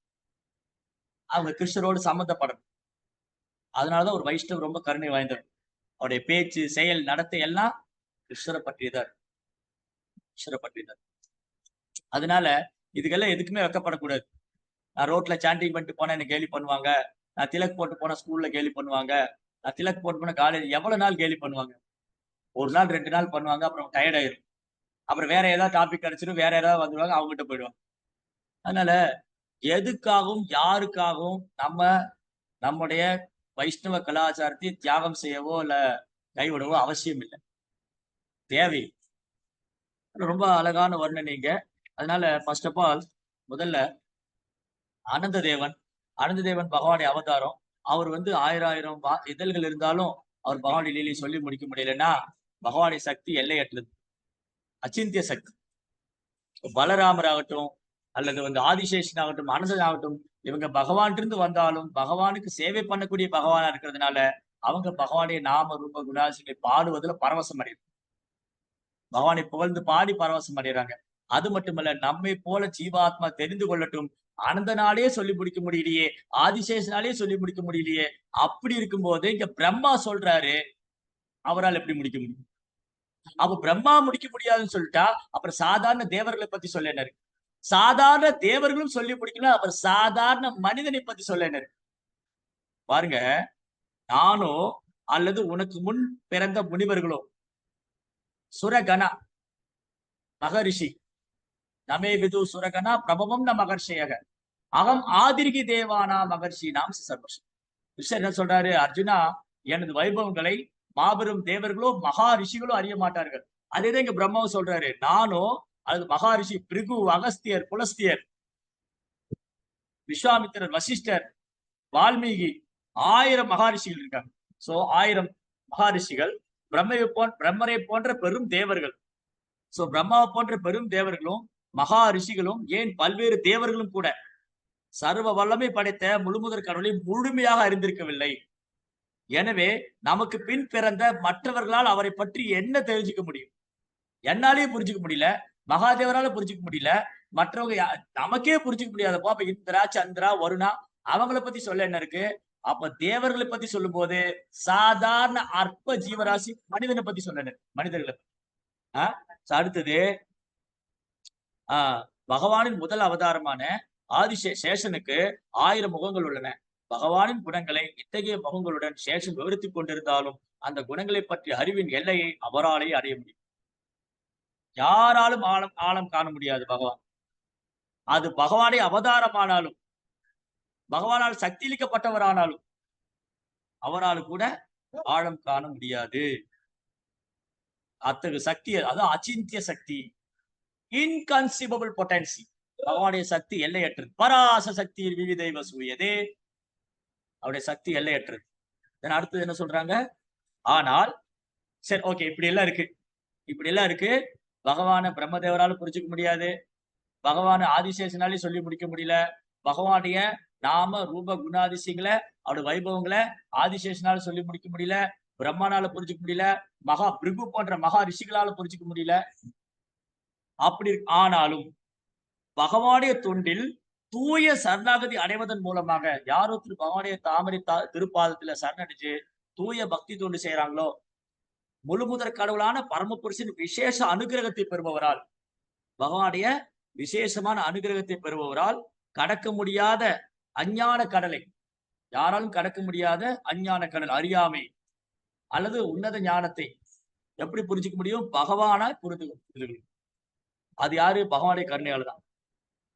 அவங்க கிருஷ்ணரோடு சம்மந்தப்படணும். அதனாலதான் ஒரு வைஷ்ணவ ரொம்ப கருணை வாய்ந்தவர். அவருடைய பேச்சு, செயல், நடத்தை எல்லாம் கிருஷ்ணரை பற்றியதான். அதனால இதுக்கெல்லாம் எதுக்குமே வெக்கப்படக்கூடாது. நான் ரோட்ல சாண்டிங் பண்ணிட்டு போனா என்ன கேலி பண்ணுவாங்க. நான் திலக் போட்டு போனா ஸ்கூல்ல கேலி பண்ணுவாங்க. நான் திலக் போட்டு போனா காலேஜ் எவ்வளவு நாள் கேலி பண்ணுவாங்க? ஒரு நாள் 2 நாள் பண்ணுவாங்க. அப்புறம் டயர்ட் ஆயிரும். அப்புறம் வேற ஏதாவது டாபிக் கிடைச்சிடும். வேற ஏதாவது வந்துருவாங்க. அவங்ககிட்ட போயிடுவாங்க. அதனால எதுக்காகவும் யாருக்காகவும் நம்முடைய வைஷ்ணவ கலாச்சாரத்தை தியாகம் செய்யவோ இல்ல கைவிடவோ அவசியம் இல்லை. தேவை. ரொம்ப அழகான வர்ணனைங்க. அதனால ஃபர்ஸ்ட் ஆஃப் ஆல் முதல்ல ஆனந்த தேவன் பகவானுடைய அவதாரம். அவர் வந்து 1000 இதழ்கள் இருந்தாலும் அவர் பகவானுடைய லீலையை சொல்லி முடிக்க முடியலன்னா பகவானுடைய சக்தி எல்லையற்றது, அச்சிந்திய சக்தி. பலராமர் ஆகட்டும் அல்லது வந்து ஆதிசேஷன் ஆகட்டும், அனந்தன் ஆகட்டும், இவங்க பகவான் இருந்து வந்தாலும் பகவானுக்கு சேவை பண்ணக்கூடிய பகவானா இருக்கிறதுனால அவங்க பகவானுடைய நாம ரூப குணாசிகளை பாடுவதில் பரவசம் அடையும். பகவானை புகழ்ந்து பாடி பரவசம் அடைகிறாங்க. அது மட்டுமல்ல, நம்மை போல ஜீவாத்மா தெரிந்து கொள்ளட்டும். அனந்தனாலே சொல்லி முடிக்க முடியலையே, ஆதிசேஷனாலே சொல்லி முடிக்க முடியலையே. அப்படி இருக்கும்போது இங்க பிரம்மா சொல்றாரு, அவரால் எப்படி முடிக்க முடியும்? அப்ப பிரம்மா முடிக்க முடியாதுன்னு சொல்லிட்டா அப்புறம் சாதாரண தேவர்களை பத்தி சொல்ல என்ன இருக்கு? சாதாரண தேவர்களும் சொல்லி முடிக்கணும், அப்புறம் சாதாரண மனிதனை பத்தி சொல்ல என்ன இருக்கு? பாருங்க, நானோ அல்லது உனக்கு முன் பிறந்த முனிவர்களோ சுரகணா மகரிஷி நமே விது சுரகணா பிரபவம் ந மகர்ஷியக அகம் ஆதிர்கி தேவானா மகர்ஷி நாம் சர்வசம். கிருஷ்ணர் என்ன சொல்றாரு? அர்ஜுனா, எனது வைபவங்களை மாபெரும் தேவர்களோ மகா ரிஷிகளோ அறிய மாட்டார்கள். அதேதான் இங்க பிரம்மாவும் சொல்றாரு. நானோ அல்லது மகாரிஷி பிருகு, அகஸ்தியர், புலஸ்தியர், விஸ்வாமித்திரர், வசிஷ்டர், வால்மீகி 1000 மகாரிஷிகள் இருக்காங்க. சோ 1000 மகாரிஷிகள் பிரம்மரை போன்ற பெரும் தேவர்கள். சோ பிரம்மாவை போன்ற பெரும் தேவர்களும் மகா ரிஷிகளும் ஏன் பல்வேறு தேவர்களும் கூட சர்வ வல்லமை படைத்த முழுமுதற் கடவுளை முழுமையாக அறிந்திருக்கவில்லை. எனவே நமக்கு பின் பிறந்த மற்றவர்களால் அவரை பற்றி என்ன தெரிஞ்சுக்க முடியும்? என்னாலேயே புரிஞ்சுக்க முடியல, மகாதேவரால புரிஞ்சுக்க முடியல, மற்றவங்க நமக்கே புரிஞ்சுக்க முடியாதப்போ அப்ப இந்திரா, சந்திரா, வருணா அவங்களை பத்தி சொல்ல என்ன இருக்கு? அப்ப தேவர்களை பத்தி சொல்லும் போது சாதாரண அற்ப ஜீவராசி மனிதனை பத்தி சொல்ல மனிதர்களை அடுத்தது பகவானின் முதல் அவதாரமான ஆதிசேஷனுக்கு 1000 முகங்கள் உள்ளன. பகவானின் குணங்களை இத்தகைய முகங்களுடன் சேஷன் விவரித்துக் கொண்டிருந்தாலும் அந்த குணங்களை பற்றி அறிவின் எல்லையை அவராலே அடைய முடியும். யாராலும் ஆழம் காண முடியாது பகவான். அது பகவானே அவதாரமானாலும் பகவானால் சக்தியளிக்கப்பட்டவரானாலும் அவரால் கூட ஆழம் காண முடியாது. அத்தகைய சக்தி, அதான் அச்சிந்திய சக்தி, இன்கன்சிபபிள் பொட்டன்சி. அவனுடைய சக்தி எல்லையற்றது. பராச சக்தி விவிதைவ சூயதே, அவருடைய சக்தி எல்லையற்றது. அடுத்தது என்ன சொல்றாங்க? ஆனால் சரி, ஓகே, இப்படி எல்லாம் இருக்கு. பகவான பிரம்மதேவரால புரிஞ்சுக்க முடியாது, பகவான ஆதிசேஷனாலே சொல்லி முடிக்க முடியல, பகவானுடைய நாம ரூப குணாதிசயங்களை அவருடைய வைபவங்களை ஆதிசேஷனால சொல்லி முடிக்க முடியல, பிரம்மனால புரிஞ்சுக்க முடியல, மகா பிருகு போன்ற மகா ரிஷிகளால புரிஞ்சுக்க முடியல. அப்படி ஆனாலும் பகவானுடைய தொண்டில் தூய சரணாகதி அடைவதன் மூலமாக யார் ஒருத்தர் பகவானுடைய தாமரை திருப்பாதத்துல சரணடைஞ்சு தூய பக்தி தொண்டு செய்யறாங்களோ முழுமுதற் கடவுளான பரமபுருஷன் விசேஷ அனுகிரகத்தை பெறுபவரால், பகவானுடைய விசேஷமான அனுகிரகத்தை பெறுபவரால் கடக்க முடியாத அஞ்ஞான கடலை, யாராலும் கடக்க முடியாத அஞ்ஞான கடல், அறியாமை அல்லது உன்னத ஞானத்தை எப்படி புரிஞ்சுக்க முடியும்? பகவானா புரிந்து. அது யாரு? பகவானுடைய கருணையால தான்.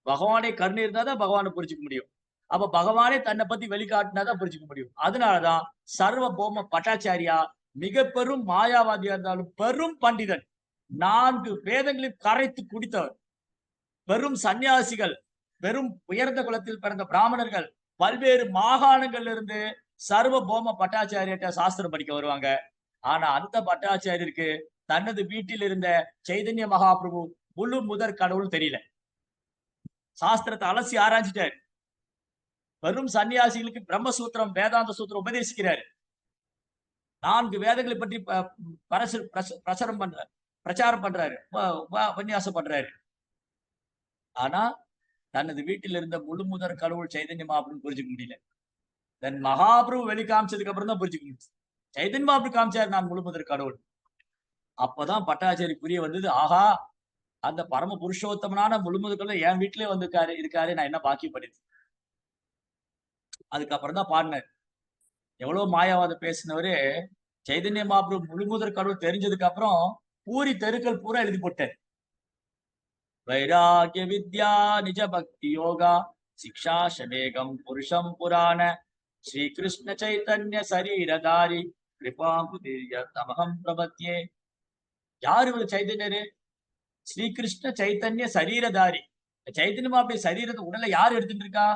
பகவானுடைய கருணை இருந்தாதான் பகவானை புரிஞ்சுக்க முடியும். அப்ப பகவானே தன்னை பத்தி வெளிக்காட்டினாதான் புரிஞ்சுக்க முடியும். அதனாலதான் சர்வ போம பட்டாச்சாரியா மிக பெரும் மாயாவாதியா இருந்தாலும் பெரும் பண்டிதன், 4 வேதங்களையும் கரைத்து குடித்தவர், பெரும் சன்னியாசிகள், பெரும் உயர்ந்த குலத்தில் பிறந்த பிராமணர்கள் பல்வேறு மாகாணங்கள்ல இருந்து சர்வ போம பட்டாச்சாரியிட்ட சாஸ்திரம் படிக்க வருவாங்க. ஆனா அந்த பட்டாச்சாரியருக்கு தனது வீட்டில் இருந்த சைதன்ய மகாபிரபு முழு முதற் கடவுள் தெரியல. சாஸ்திரத்தை அலசி ஆராய்ச்சிட்டாரு. வெறும் சன்னியாசிகளுக்கு பிரம்மசூத்திரம், வேதாந்த சூத்திரம் உபதேசிக்கிறாரு. 4 வேதங்களை பற்றி பிரச்சாரம் பண்றாரு, உபன்யாசம் பண்றாரு. ஆனா தனது வீட்டில் இருந்த முழு முதற் கடவுள் சைதன்ய மகாபிரபு புரிஞ்சுக்க முடியல. தென் மகாபிரபு வெளி காமிச்சதுக்கு அப்புறம் தான் புரிஞ்சுக்க முடியும். சைதன்ய மகாபிரபு காமிச்சாரு நான் முழு முதற் கடவுள். அப்பதான் பட்டாச்சாரி புரிய வந்தது, ஆஹா, அந்த பரம புருஷோத்தமனான முழுமுதற்கடவுள் என் வீட்டிலே வந்து இருக்காரு, நான் என்ன பாக்கி பண்ணிது. அதுக்கப்புறம் தான் பாடினார். எவ்வளவு மாயாவாதம் பேசினவரு சைதன்ய மகாபிரபு முழுமுதற் கடவுள் தெரிஞ்சதுக்கு அப்புறம் பூரி தெருக்கள் பூரா எழுதி போட்டார். வைராகிய வித்யா நிஜ பக்தி யோகா சிக்ஷா ஷமேகம் புருஷம் புராண ஸ்ரீ கிருஷ்ண சைத்தன்ய சரீரதாரி கிருபாம்புதிர்ய தமகம் பிரபத்யே. யாரு இவர் சைதன்யரு? ஸ்ரீகிருஷ்ண சைத்தன்ய சரீரதாரி. சைத்தன்யமா அப்படி சரீரத்தை உடலை யார் எடுத்துட்டு இருக்கா?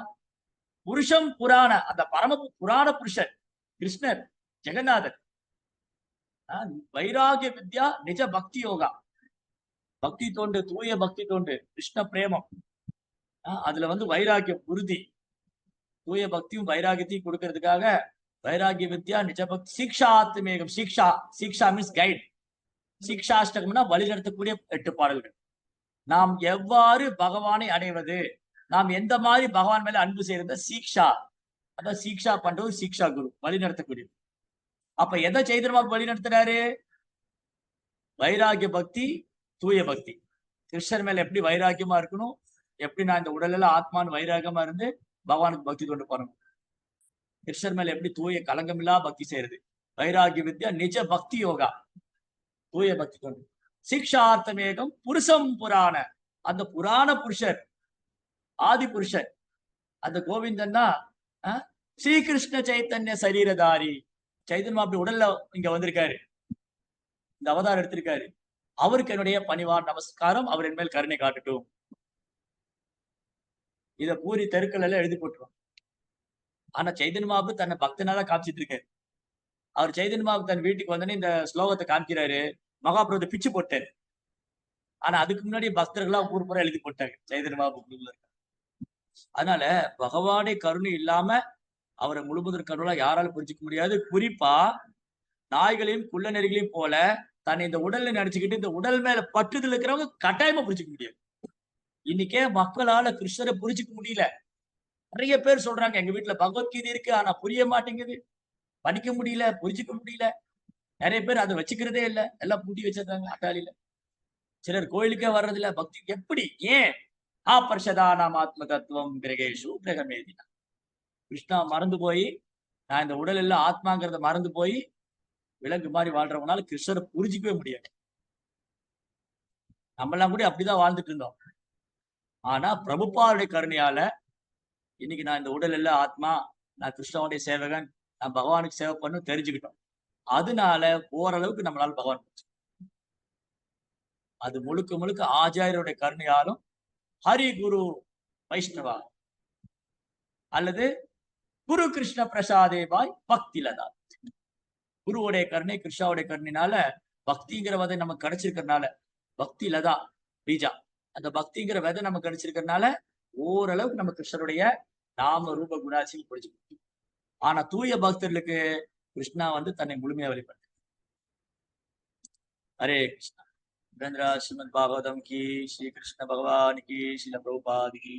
புருஷம் புராண, அந்த பரம புராண புருஷன் கிருஷ்ணர் ஜெகநாதர். வைராகிய வித்யா நிஜ பக்தி யோகா, பக்தி தொண்டு, தூய பக்தி தொண்டு, கிருஷ்ண பிரேமம். அதுல வைராகியம், உறுதி, தூய பக்தியும் வைராகியத்தையும் கொடுக்கறதுக்காக வைராகிய வித்யா நிஜ பக்தி சிக்ஷா ஆத்மேகம். சிக்ஷா மீன்ஸ் கைட். சிக்ஷாஷ்டகம்னா வழிநடத்தக்கூடிய 8 பாடல்கள். நாம் எவ்வாறு பகவானை அடைவது, நாம் எந்த மாதிரி பகவான் மேல அன்பு செய்யறது சீக்ஷா. அதான் சீக்ஷா பண்றது சீக்ஷா குரு, வழி நடத்தக்கூடிய. அப்ப எதை சைதன்யமா வழி நடத்துறாரு? வைராகிய பக்தி, தூய பக்தி. கிருஷ்ணர் மேல எப்படி வைராக்கியமா இருக்கணும், எப்படி நான் இந்த உடலெல்லாம் ஆத்மான்னு வைராகியமா இருந்து பகவானுக்கு பக்தி கொண்டு போறணும். கிருஷ்ணர் மேல எப்படி தூய கலங்கமில்லா பக்தி செய்யறது. வைராகிய வித்யா நிஜ பக்தி யோகா, தூய பக்தி கொண்டு. சிக்ஷார்த்தமேகம் புருஷம் புராண, அந்த புராண புருஷர், ஆதி புருஷர் அந்த கோவிந்தன் தான் ஸ்ரீகிருஷ்ண சைத்தன்ய சரீரதாரி. சைதன்யா அப்படி உடல்ல இங்க வந்திருக்காரு, இந்த அவதாரம் எடுத்திருக்காரு. அவருக்கு என்னுடைய பணிவான் நமஸ்காரம், அவர் என் மேல் கருணை காட்டட்டும். இத பூரி தெருக்கள் எல்லாம் எழுதி போட்டுரும். ஆனா சைதன்ய மாபு தன்னை பக்தனால காமிச்சிட்டு இருக்காரு. அவர் சைதன்ய மாபு தன் வீட்டுக்கு வந்தோடனே இந்த ஸ்லோகத்தை காமிக்கிறாரு. மகாபிரபு பிச்சு போட்டாரு. ஆனா அதுக்கு முன்னாடி பக்தர்களா ஊர் பூரா எழுதி போட்டாங்க சைதன்ய மாபு. அதனால பகவானே கருணை இல்லாம அவரை முழுமுதற் கருணா யாராலும் புரிஞ்சுக்க முடியாது. குறிப்பா நாய்களையும் குள்ள நெறிகளையும் போல தன்னை இந்த உடல்ல நினைச்சுக்கிட்டு இந்த உடல் மேல பற்றுதல் இருக்கிறவங்க கட்டாயமா புரிஞ்சுக்க முடியாது. இன்னைக்கே மக்களால கிருஷ்ணரை புரிஞ்சுக்க முடியல. நிறைய பேர் சொல்றாங்க எங்க வீட்டுல பகவத்கீதை இருக்கு, ஆனா புரிய மாட்டேங்குது, படிக்க முடியல, புரிஞ்சுக்க முடியல. நிறைய பேர் அதை வச்சுக்கிறதே இல்லை, எல்லாம் பூட்டி வச்சிருக்காங்க அட்டாளியில. சிலர் கோயிலுக்கே வர்றதில்ல. பக்தி எப்படி? ஏன்? ஆபர்ஷதானாம் ஆத்ம தத்துவம் கிரகேஷு கிரகமேதினா. கிருஷ்ணா மறந்து போய், நான் இந்த உடல் எல்லாம் ஆத்மாங்கிறத மறந்து போய் விலங்கு மாதிரி வாழ்றவங்களால கிருஷ்ணரை புரிஞ்சிக்கவே முடியாது. நம்மெல்லாம் கூட அப்படிதான் வாழ்ந்துட்டு இருந்தோம். ஆனா பிரபுபாவுடைய கருணையால இன்னைக்கு நான் இந்த உடல் எல்லாம் ஆத்மா, நான் கிருஷ்ணாவுடைய சேவகன், நான் பகவானுக்கு சேவை பண்ணு தெரிஞ்சுக்கிட்டோம். அதனால ஓரளவுக்கு நம்மளால பகவான் அது முழுக்க முழுக்க ஆச்சாரியருடைய கருணையாலும் ஹரி குரு வைஷ்ணவா அல்லது குரு கிருஷ்ண பிரசாதேபாய் பக்திலதா. குருவுடைய கருணை, கிருஷ்ணாவுடைய கருணைனால பக்திங்கிற விதை நமக்கு கிடைச்சிருக்கிறதுனால, பக்தி லதா பீஜா, அந்த பக்திங்கிற விதை நமக்கு கிடைச்சிருக்கிறதுனால ஓரளவுக்கு நம்ம கிருஷ்ணருடைய நாம ரூப குணாட்சியை புரிஞ்சுக்கணும். ஆனா தூய பக்தர்களுக்கு கிருஷ்ணா தன்னை முழுமையா வெளிப்படுத்த. ஹரே கிருஷ்ணா. श्रीमद् भागवतम की, श्री कृष्ण भगवान की, श्रील प्रभुपाद की।